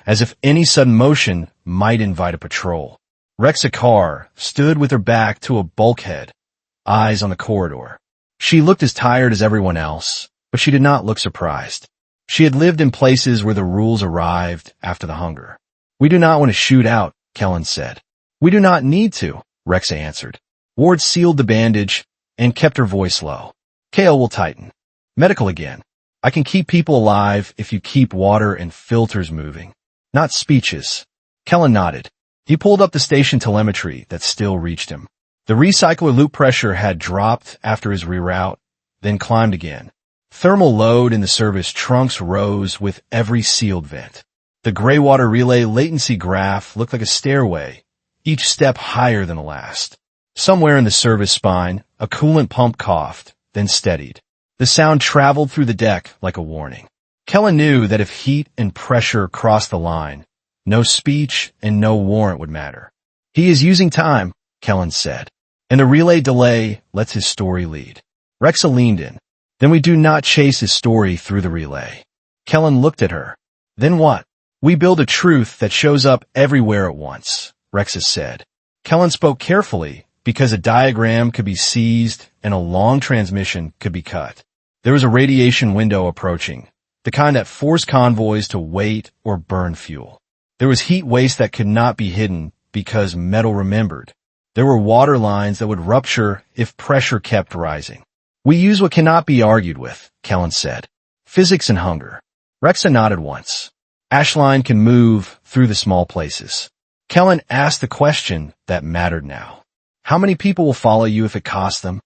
A: as if any sudden motion might invite a patrol. Rexa Khar stood with her back to a bulkhead, eyes on the corridor. She looked as tired as everyone else, but she did not look surprised. She had lived in places where the rules arrived after the hunger. "We do not want to shoot out," Kellan said. "We do not need to," Rexa answered. Ward sealed the bandage and kept her voice low. "Kale will tighten. Medical again. I can keep people alive if you keep water and filters moving. Not speeches." Kellan nodded. He pulled up the station telemetry that still reached him. The recycler loop pressure had dropped after his reroute, then climbed again. Thermal load in the service trunks rose with every sealed vent. The gray water relay latency graph looked like a stairway, each step higher than the last. Somewhere in the service spine, a coolant pump coughed, then steadied. The sound traveled through the deck like a warning. Kellan knew that if heat and pressure crossed the line, no speech and no warrant would matter. "He is using time," Kellan said, "and the relay delay lets his story lead." Rexa leaned in. "Then we do not chase his story through the relay." Kellan looked at her. "Then what?" "We build a truth that shows up everywhere at once," Rexa said. Kellan spoke carefully because a diagram could be seized and a long transmission could be cut. There was a radiation window approaching, the kind that forced convoys to wait or burn fuel. There was heat waste that could not be hidden because metal remembered. There were water lines that would rupture if pressure kept rising. "We use what cannot be argued with," Kellan said. "Physics and hunger." Rexa nodded once. "Ashline can move through the small places." Kellan asked the question that mattered now. "How many people will follow you if it costs them?"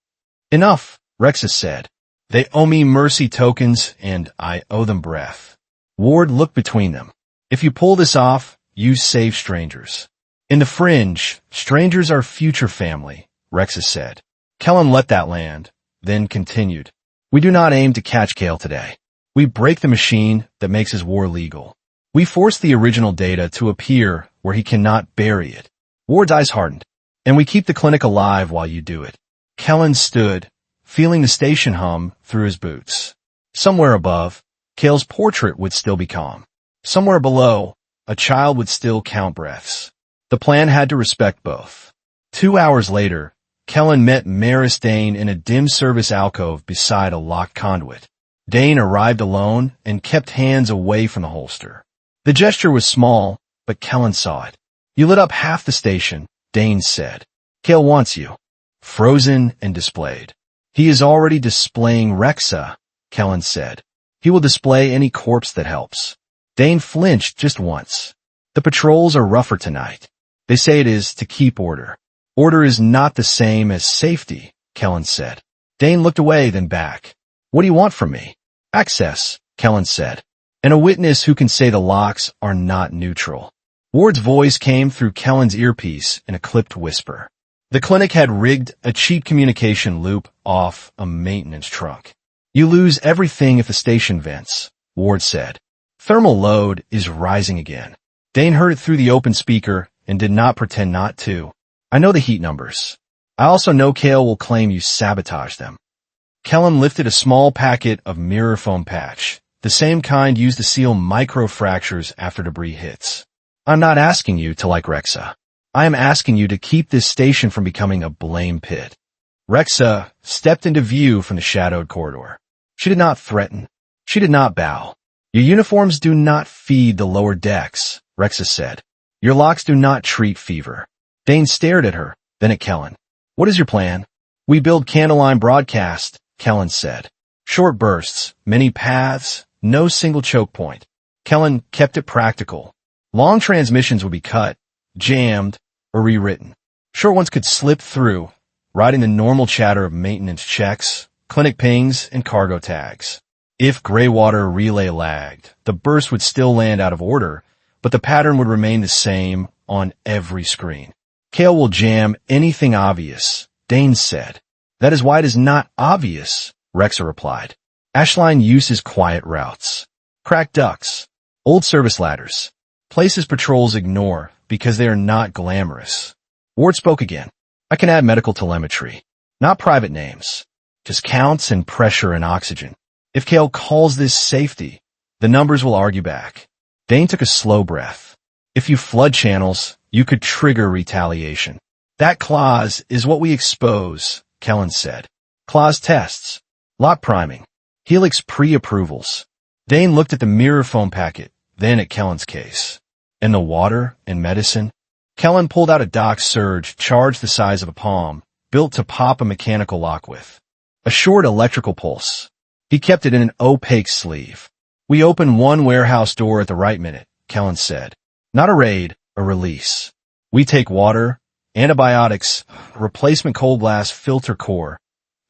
A: "Enough," Rexa said. "They owe me mercy tokens, and I owe them breath." Ward looked between them. "If you pull this off, you save strangers." "In the Fringe, strangers are future family," Rexa said. Kellan let that land, then continued. "We do not aim to catch Kale today. We break the machine that makes his war legal. We force the original data to appear where he cannot bury it." Ward's eyes hardened. "And we keep the clinic alive while you do it." Kellan stood, feeling the station hum through his boots. Somewhere above, Kale's portrait would still be calm. Somewhere below, a child would still count breaths. The plan had to respect both. 2 hours later, Kellan met Maris Dane in a dim service alcove beside a locked conduit. Dane arrived alone and kept hands away from the holster. The gesture was small, but Kellan saw it. "You lit up half the station," Dane said. "Kale wants you." Frozen and displayed. "He is already displaying Rexa," Kellan said. "He will display any corpse that helps." Dane flinched just once. "The patrols are rougher tonight. They say it is to keep order." "Order is not the same as safety," Kellan said. Dane looked away, then back. "What do you want from me?" "Access," Kellan said. "And a witness who can say the locks are not neutral." Ward's voice came through Kellan's earpiece in a clipped whisper. The clinic had rigged a cheap communication loop off a maintenance truck. "You lose everything if the station vents," Ward said. "Thermal load is rising again." Dane heard it through the open speaker and did not pretend not to. "I know the heat numbers. I also know Kale will claim you sabotaged them." Kellan lifted a small packet of mirror foam patch, the same kind used to seal microfractures after debris hits. "I'm not asking you to like Rexa. I am asking you to keep this station from becoming a blame pit." Rexa stepped into view from the shadowed corridor. She did not threaten. She did not bow. "Your uniforms do not feed the lower decks," Rexa said. "Your locks do not treat fever." Dane stared at her, then at Kellan. "What is your plan?" "We build candleline broadcast," Kellan said. "Short bursts, many paths, no single choke point." Kellan kept it practical. Long transmissions would be cut, jammed, or rewritten. Short ones could slip through, riding the normal chatter of maintenance checks, clinic pings, and cargo tags. If gray water relay lagged, the burst would still land out of order, but the pattern would remain the same on every screen. "Kale will jam anything obvious," Dane said. "That is why it is not obvious," Rexa replied. Ashline uses quiet routes, cracked ducts, old service ladders, places patrols ignore because they are not glamorous. Ward spoke again. I can add medical telemetry, not private names, just counts and pressure and oxygen. If Kale calls this safety, the numbers will argue back. Dane took a slow breath. If you flood channels, you could trigger retaliation. That clause is what we expose, Kellan said. Clause tests, lock priming, Helix pre-approvals. Dane looked at the mirror foam packet, then at Kellan's case. And the water and medicine? Kellan pulled out a dock surge charged the size of a palm, built to pop a mechanical lock with. A short electrical pulse. He kept it in an opaque sleeve. We open one warehouse door at the right minute, Kellan said. Not a raid, a release. We take water, antibiotics, replacement cold blast filter core,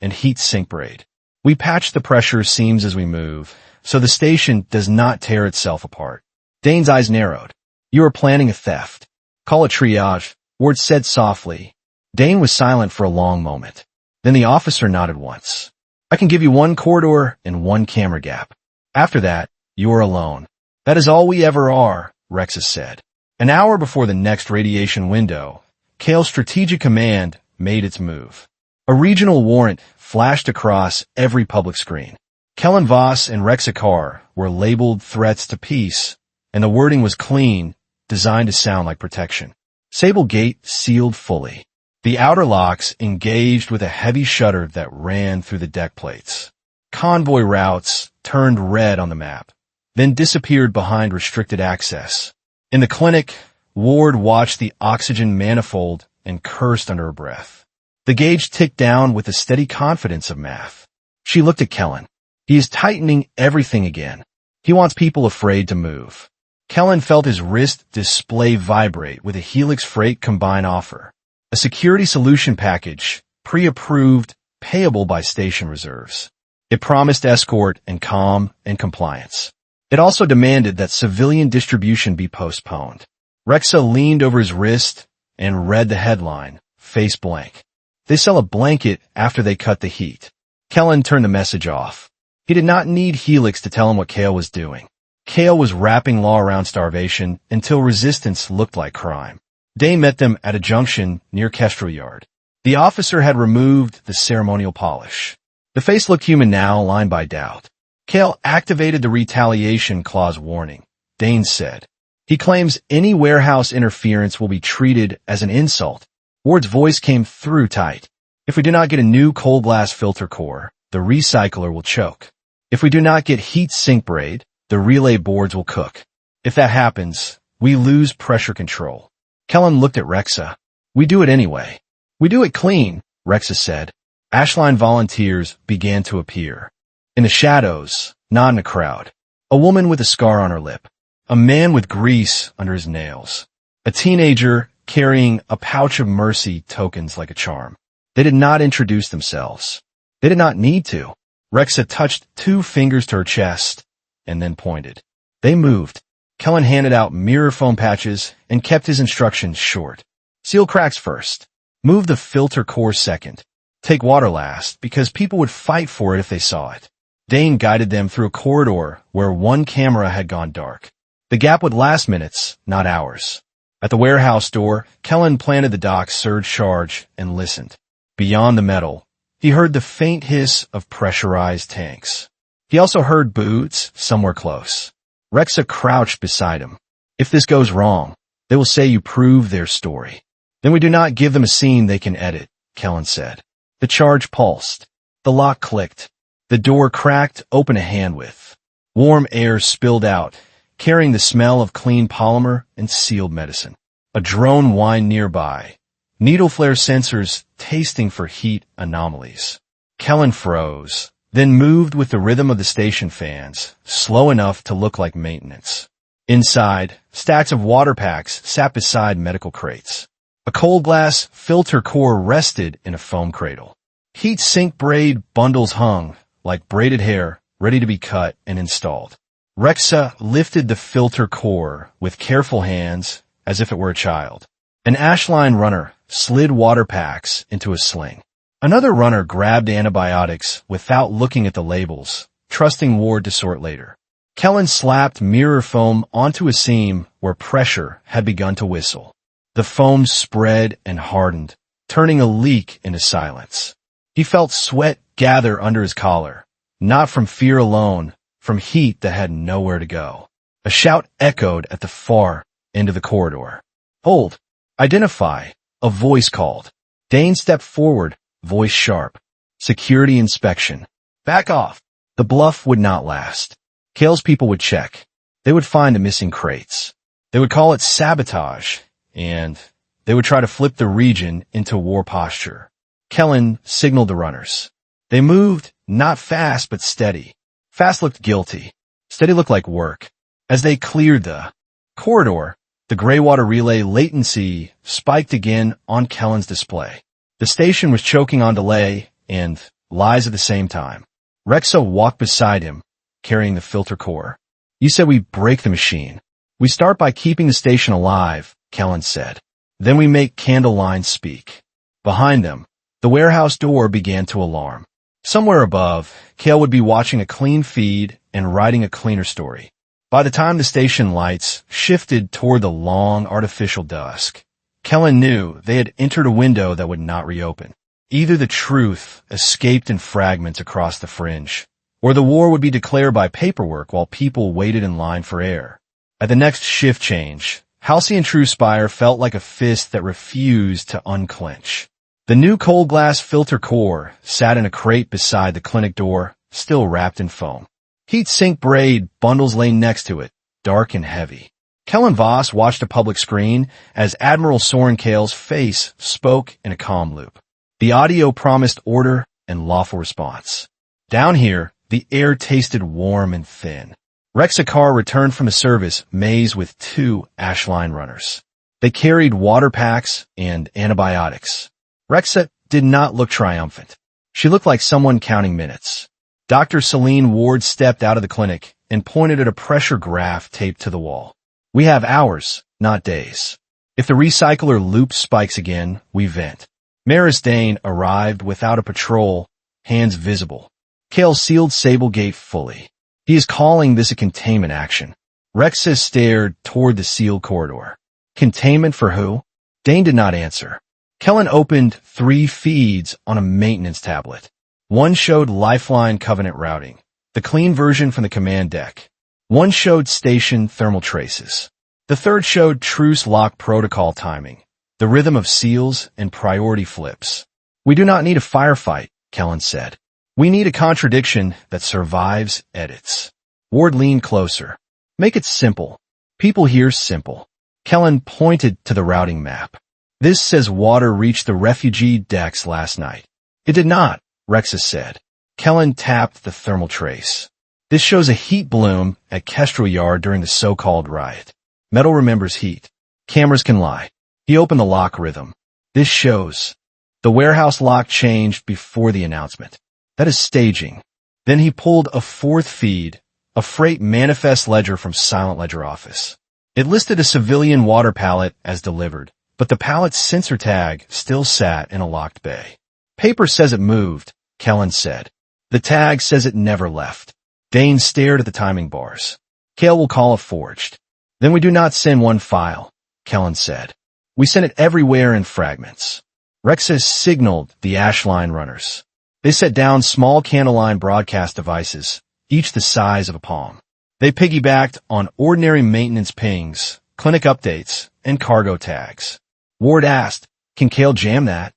A: and heat sink braid. We patch the pressure seams as we move, so the station does not tear itself apart. Dane's eyes narrowed. You are planning a theft. Call it triage, Ward said softly. Dane was silent for a long moment. Then the officer nodded once. I can give you one corridor and one camera gap. After that, you are alone. That is all we ever are, Rexa said. An hour before the next radiation window, Kale's strategic command made its move. A regional warrant flashed across every public screen. Kellan Voss and Rexa Khar were labeled threats to peace, and the wording was clean, designed to sound like protection. Sable Gate sealed fully. The outer locks engaged with a heavy shutter that ran through the deck plates. Convoy routes turned red on the map, then disappeared behind restricted access. In the clinic, Ward watched the oxygen manifold and cursed under her breath. The gauge ticked down with the steady confidence of math. She looked at Kellan. He is tightening everything again. He wants people afraid to move. Kellan felt his wrist display vibrate with a Helix Freight combine offer. A security solution package, pre-approved, payable by station reserves. It promised escort and comm and compliance. It also demanded that civilian distribution be postponed. Rexa leaned over his wrist and read the headline, face blank. They sell a blanket after they cut the heat. Kellan turned the message off. He did not need Helix to tell him what Kale was doing. Kale was wrapping law around starvation until resistance looked like crime. Dane met them at a junction near Kestrel Yard. The officer had removed the ceremonial polish. The face looked human now, lined by doubt. Kale activated the retaliation clause warning, Dane said. He claims any warehouse interference will be treated as an insult. Ward's voice came through tight. If we do not get a new cold blast filter core, the recycler will choke. If we do not get heat sink braid, the relay boards will cook. If that happens, we lose pressure control. Kellan looked at Rexa. We do it anyway. We do it clean, Rexa said. Ashline volunteers began to appear. In the shadows, not in a crowd. A woman with a scar on her lip. A man with grease under his nails. A teenager carrying a pouch of mercy tokens like a charm. They did not introduce themselves. They did not need to. Rexa touched 2 fingers to her chest and then pointed. They moved. Kellan handed out mirror foam patches and kept his instructions short. Seal cracks first. Move the filter core second. Take water last, because people would fight for it if they saw it. Dane guided them through a corridor where one camera had gone dark. The gap would last minutes, not hours. At the warehouse door, Kellan planted the dock surge charge and listened. Beyond the metal, he heard the faint hiss of pressurized tanks. He also heard boots somewhere close. Rexa crouched beside him. If this goes wrong, they will say you proved their story. Then we do not give them a scene they can edit, Kellan said. The charge pulsed. The lock clicked. The door cracked open a handwidth. Warm air spilled out, carrying the smell of clean polymer and sealed medicine. A drone whined nearby. Needle flare sensors tasting for heat anomalies. Kellan froze, then moved with the rhythm of the station fans, slow enough to look like maintenance. Inside, stacks of water packs sat beside medical crates. A cold glass filter core rested in a foam cradle. Heat sink braid bundles hung, like braided hair, ready to be cut and installed. Rexa lifted the filter core with careful hands, as if it were a child. An ashline runner slid water packs into a sling. Another runner grabbed antibiotics without looking at the labels, trusting Ward to sort later. Kellan slapped mirror foam onto a seam where pressure had begun to whistle. The foam spread and hardened, turning a leak into silence. He felt sweat gather under his collar, not from fear alone, from heat that had nowhere to go. A shout echoed at the far end of the corridor. "Hold! Identify!" a voice called. Dane stepped forward, voice sharp. "Security inspection." "Back off." The bluff would not last. Kale's people would check. They would find the missing crates. They would call it sabotage, and they would try to flip the region into war posture. Kellan signaled the runners. They moved, not fast but steady. Fast looked guilty. Steady looked like work. As they cleared the corridor, the graywater relay latency spiked again on Kellan's display. The station was choking on delay and lies at the same time. Rexa walked beside him, carrying the filter core. "You said we break the machine. We start by keeping the station alive," Kellan said. "Then we make candle lines speak." Behind them, the warehouse door began to alarm. Somewhere above, Kale would be watching a clean feed and writing a cleaner story. By the time the station lights shifted toward the long artificial dusk, Kellan knew they had entered a window that would not reopen. Either the truth escaped in fragments across the fringe, or the war would be declared by paperwork while people waited in line for air. At the next shift change, Halcyon Truce Spire felt like a fist that refused to unclench. The new cold glass filter core sat in a crate beside the clinic door, still wrapped in foam. Heat sink braid bundles lay next to it, dark and heavy. Kellan Voss watched a public screen as Admiral Soren Kale's face spoke in a calm loop. The audio promised order and lawful response. Down here, the air tasted warm and thin. Rexa Khar returned from a service maze with 2 Ashline runners. They carried water packs and antibiotics. Rexa did not look triumphant. She looked like someone counting minutes. Dr. Celine Ward stepped out of the clinic and pointed at a pressure graph taped to the wall. "We have hours, not days. If the recycler loop spikes again, we vent." Maris Dane arrived without a patrol, hands visible. Kale sealed Sable Gate fully. "He is calling this a containment action." Rexa stared toward the sealed corridor. "Containment for who?" Dane did not answer. Kellan opened 3 feeds on a maintenance tablet. One showed Lifeline Covenant routing, the clean version from the command deck. One showed station thermal traces. The third showed truce lock protocol timing, the rhythm of seals and priority flips. "We do not need a firefight," Kellan said. "We need a contradiction that survives edits." Ward leaned closer. "Make it simple. People hear simple." Kellan pointed to the routing map. "This says water reached the refugee decks last night." "It did not," Rexa said. Kellan tapped the thermal trace. "This shows a heat bloom at Kestrel Yard during the so-called riot. Metal remembers heat. Cameras can lie." He opened the lock rhythm. "This shows." The warehouse lock changed before the announcement. "That is staging." Then he pulled a 4th feed, a freight manifest ledger from Silent Ledger office. It listed a civilian water pallet as delivered, but the pallet's sensor tag still sat in a locked bay. "Paper says it moved," Kellan said. "The tag says it never left." Dane stared at the timing bars. "Kale will call it forged." "Then we do not send one file," Kellan said. "We send it everywhere in fragments." Rexa signaled the Ashline runners. They set down small candleline broadcast devices, each the size of a palm. They piggybacked on ordinary maintenance pings, clinic updates, and cargo tags. Ward asked, "Can Kale jam that?"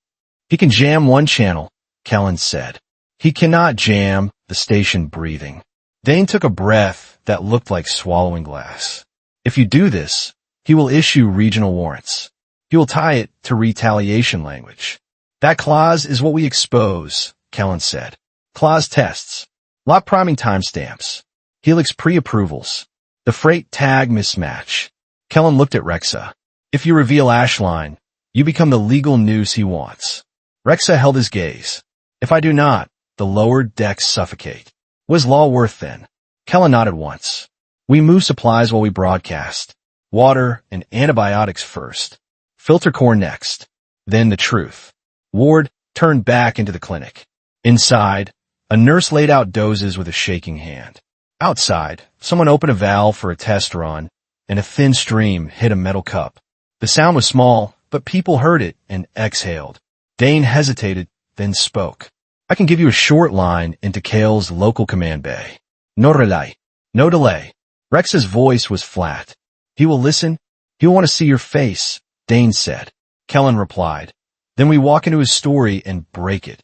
A: "He can jam one channel," Kellan said. "He cannot jam the station breathing." Dane took a breath that looked like swallowing glass. "If you do this, he will issue regional warrants. He will tie it to retaliation language." "That clause is what we expose," Kellan said. "Clause tests. Lot priming timestamps. Helix pre-approvals. The freight tag mismatch." Kellan looked at Rexa. "If you reveal Ashline, you become the legal noose he wants." Rexa held his gaze. "If I do not, the lower decks suffocate." "Was law worth then?" Kellan nodded once. "We move supplies while we broadcast. Water and antibiotics first. Filter core next. Then the truth." Ward turned back into the clinic. Inside, A nurse laid out doses with a shaking hand. Outside, someone opened a valve for a test run, and a thin stream hit a metal cup. The sound was small, but people heard it and exhaled. Dane hesitated, then spoke. I can give you a short line into Kale's local command bay. No relay. No delay. Rex's voice was flat. He will listen. He'll want to see your face, Dane said. Kellan replied. Then we walk into his story and break it.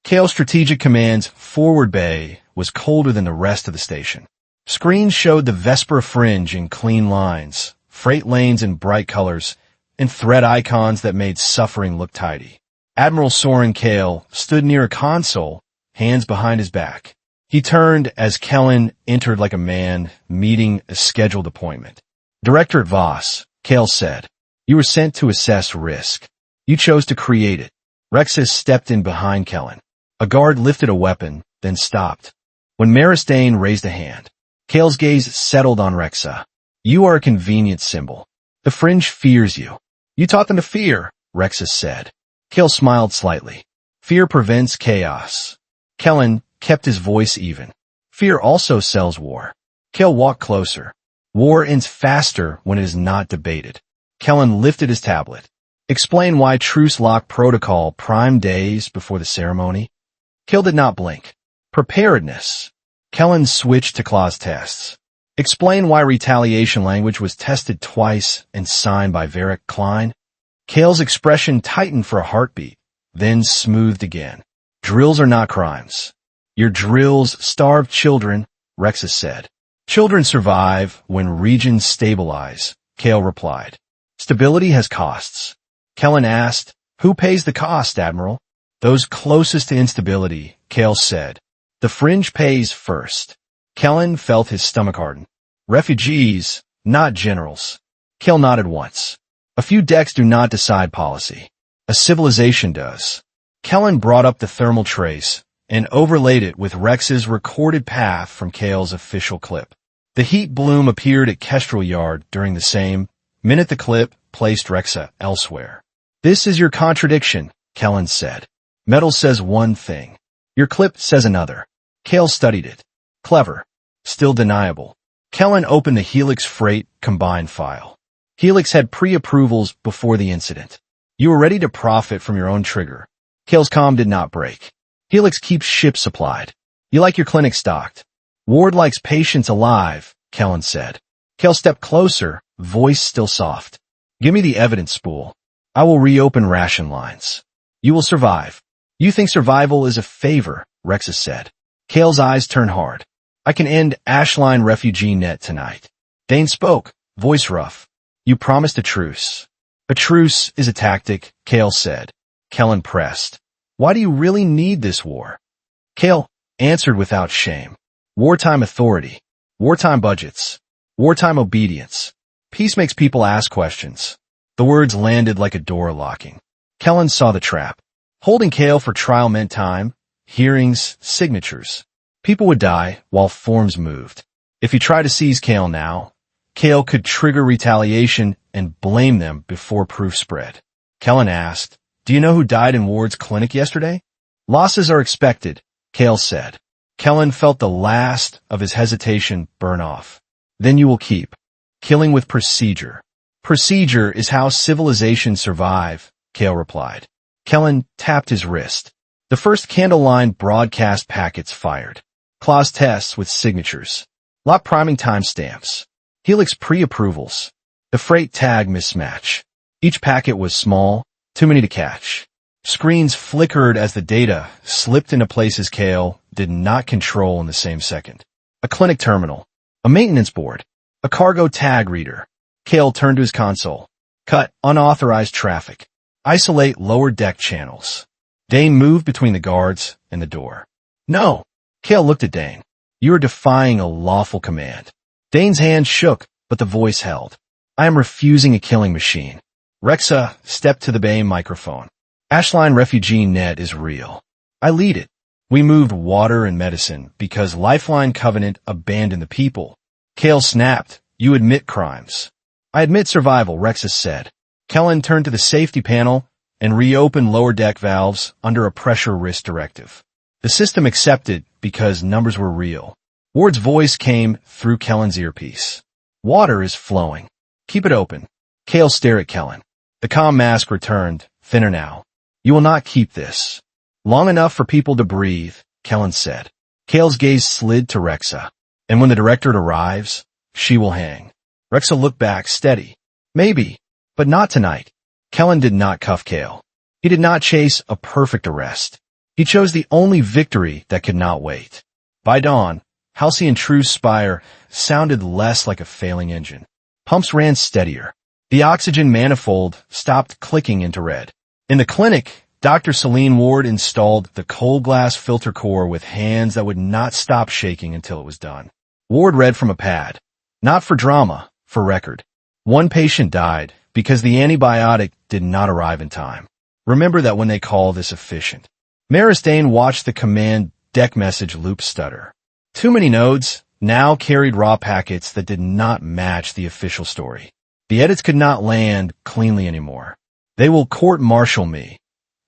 A: Kale's strategic command's forward bay was colder than the rest of the station. Screens showed the Vespera Fringe in clean lines, freight lanes in bright colors, and thread icons that made suffering look tidy. Admiral Soren Kale stood near a console, hands behind his back. He turned as Kellan entered like a man meeting a scheduled appointment. Directorate Voss, Kale said. You were sent to assess risk. You chose to create it. Rexa stepped in behind Kellan. A guard lifted a weapon, then stopped. When Maris Dane raised a hand, Kale's gaze settled on Rexa. You are a convenience symbol. The Fringe fears you. You taught them to fear, Rexa said. Kale smiled slightly. Fear prevents chaos. Kellan kept his voice even. Fear also sells war. Kale walked closer. War ends faster when it is not debated. Kellan lifted his tablet. Explain why truce lock protocol prime days before the ceremony. Kale did not blink. Preparedness. Kellan switched to clause tests. Explain why retaliation language was tested twice and signed by Rexa Khar. Kale's expression tightened for a heartbeat, then smoothed again. Drills are not crimes. Your drills starve children, Rexa said. Children survive when regions stabilize, Kale replied. Stability has costs. Kellan asked, who pays the cost, Admiral? Those closest to instability, Kale said. The Fringe pays first. Kellan felt his stomach harden. Refugees, not generals. Kale nodded once. A few decks do not decide policy. A civilization does. Kellan brought up the thermal trace and overlaid it with Rex's recorded path from Kale's official clip. The heat bloom appeared at Kestrel Yard during the same minute the clip placed Rexa elsewhere. This is your contradiction, Kellan said. Metal says one thing. Your clip says another. Kale studied it. Clever. Still deniable. Kellan opened the Helix Freight combined file. Helix had pre-approvals before the incident. You were ready to profit from your own trigger. Kale's comm did not break. Helix keeps ships supplied. You like your clinic stocked. Ward likes patients alive, Kellan said. Kale stepped closer, voice still soft. Give me the evidence spool. I will reopen ration lines. You will survive. You think survival is a favor, Rexa said. Kale's eyes turned hard. I can end Ashline refugee net tonight. Dane spoke, voice rough. You promised a truce. A truce is a tactic, Kale said. Kellan pressed. Why do you really need this war? Kale answered without shame. Wartime authority. Wartime budgets. Wartime obedience. Peace makes people ask questions. The words landed like a door locking. Kellan saw the trap. Holding Kale for trial meant time, hearings, signatures. People would die while forms moved. If he tried to seize Kale now, Kale could trigger retaliation and blame them before proof spread. Kellan asked, do you know who died in Ward's clinic yesterday? Losses are expected, Kale said. Kellan felt the last of his hesitation burn off. Then you will keep. Killing with procedure. Procedure is how civilizations survive, Kale replied. Kellan tapped his wrist. The first candle line broadcast packets fired. Clause tests with signatures. Lot priming timestamps. Helix pre-approvals. The freight tag mismatch. Each packet was small, too many to catch. Screens flickered as the data slipped into places Kale did not control in the same second. A clinic terminal. A maintenance board. A cargo tag reader. Kale turned to his console. Cut unauthorized traffic. Isolate lower deck channels. Dane moved between the guards and the door. No. Kale looked at Dane. You are defying a lawful command. Dane's hand shook, but the voice held. I am refusing a killing machine. Rexa stepped to the bay microphone. Ashline refugee net is real. I lead it. We moved water and medicine because Lifeline Covenant abandoned the people. Kale snapped. You admit crimes. I admit survival, Rexa said. Kellan turned to the safety panel and reopened lower deck valves under a pressure risk directive. The system accepted because numbers were real. Ward's voice came through Kellan's earpiece. Water is flowing. Keep it open. Kale stared at Kellan. The calm mask returned, thinner now. You will not keep this long enough for people to breathe, Kellan said. Kale's gaze slid to Rexa. And when the directorate arrives, she will hang. Rexa looked back, steady. Maybe, but not tonight. Kellan did not cuff Kale. He did not chase a perfect arrest. He chose the only victory that could not wait. By dawn, Halcyon True's spire sounded less like a failing engine. Pumps ran steadier. The oxygen manifold stopped clicking into red. In the clinic, Dr. Celine Ward installed the cold glass filter core with hands that would not stop shaking until it was done. Ward read from a pad. Not for drama, for record. One patient died because the antibiotic did not arrive in time. Remember that when they call this efficient. Maris Dane watched the command deck message loop stutter. Too many nodes now carried raw packets that did not match the official story. The edits could not land cleanly anymore. They will court-martial me,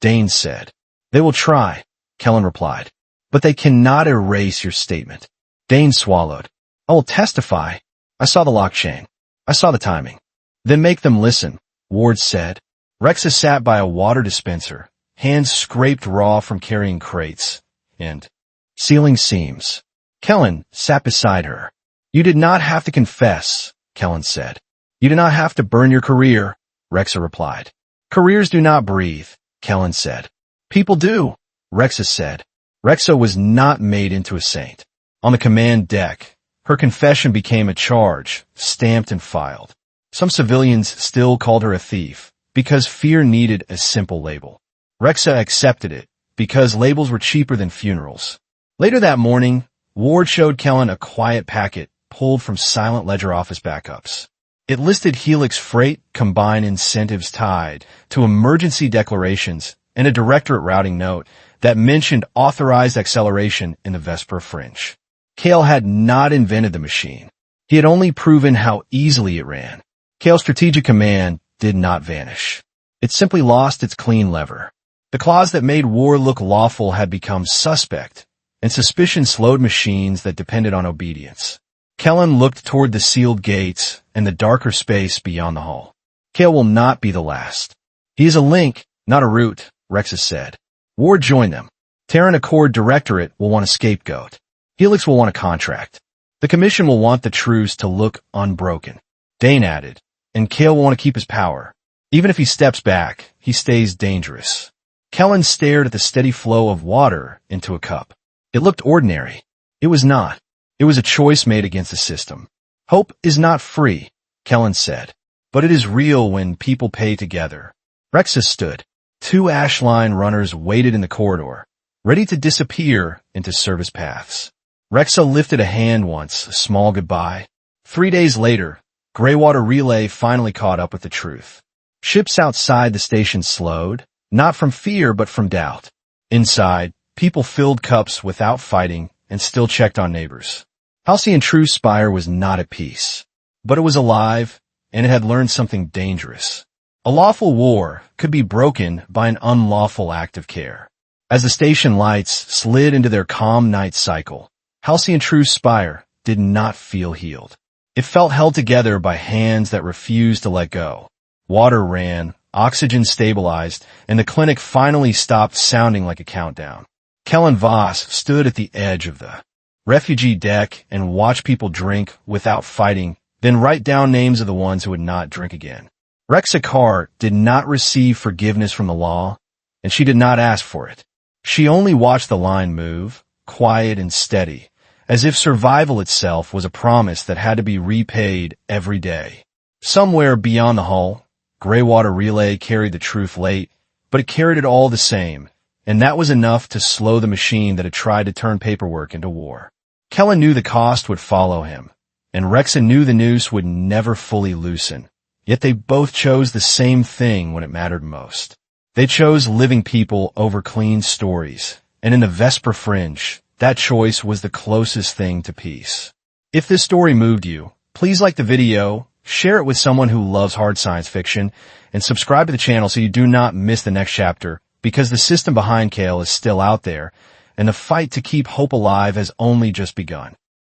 A: Dane said. They will try, Kellan replied. But they cannot erase your statement. Dane swallowed. I will testify. I saw the lock chain. I saw the timing. Then make them listen, Ward said. Rexa sat by a water dispenser, hands scraped raw from carrying crates, and sealing seams. Kellan sat beside her. You did not have to confess, Kellan said. You did not have to burn your career, Rexa replied. Careers do not breathe, Kellan said. People do, Rexa said. Rexa was not made into a saint. On the command deck, her confession became a charge, stamped and filed. Some civilians still called her a thief, because fear needed a simple label. Rexa accepted it, because labels were cheaper than funerals. Later that morning, Ward showed Kellan a quiet packet pulled from silent ledger office backups. It listed Helix freight combined incentives tied to emergency declarations and a directorate routing note that mentioned authorized acceleration in the Vespera Fringe. Kale had not invented the machine. He had only proven how easily it ran. Kale's strategic command did not vanish. It simply lost its clean lever. The clause that made war look lawful had become suspect, and suspicion slowed machines that depended on obedience. Kellan looked toward the sealed gates and the darker space beyond the hall. Kale will not be the last. He is a link, not a root, Rexa said. Ward joined them. Terran Accord Directorate will want a scapegoat. Helix will want a contract. The Commission will want the truce to look unbroken. Dane added, and Kale will want to keep his power. Even if he steps back, he stays dangerous. Kellan stared at the steady flow of water into a cup. It looked ordinary. It was not. It was a choice made against the system. Hope is not free, Kellan said, but it is real when people pay together. Rexa stood. 2 ash line runners waited in the corridor, ready to disappear into service paths. Rexa lifted a hand once, a small goodbye. 3 days later, Greywater Relay finally caught up with the truth. Ships outside the station slowed, not from fear but from doubt. Inside, people filled cups without fighting and still checked on neighbors. Halcyon True's spire was not at peace, but it was alive, and it had learned something dangerous. A lawful war could be broken by an unlawful act of care. As the station lights slid into their calm night cycle, Halcyon True's spire did not feel healed. It felt held together by hands that refused to let go. Water ran, oxygen stabilized, and the clinic finally stopped sounding like a countdown. Kellan Voss stood at the edge of the refugee deck and watched people drink without fighting, then write down names of the ones who would not drink again. Rexa Khar did not receive forgiveness from the law, and she did not ask for it. She only watched the line move, quiet and steady, as if survival itself was a promise that had to be repaid every day. Somewhere beyond the hull, Greywater Relay carried the truth late, but it carried it all the same, and that was enough to slow the machine that had tried to turn paperwork into war. Kellan knew the cost would follow him, and Rexa knew the noose would never fully loosen. Yet they both chose the same thing when it mattered most. They chose living people over clean stories, and in the Vespera Fringe, that choice was the closest thing to peace. If this story moved you, please like the video, share it with someone who loves hard science fiction, and subscribe to the channel so you do not miss the next chapter, because the system behind Kale is still out there, and the fight to keep hope alive has only just begun.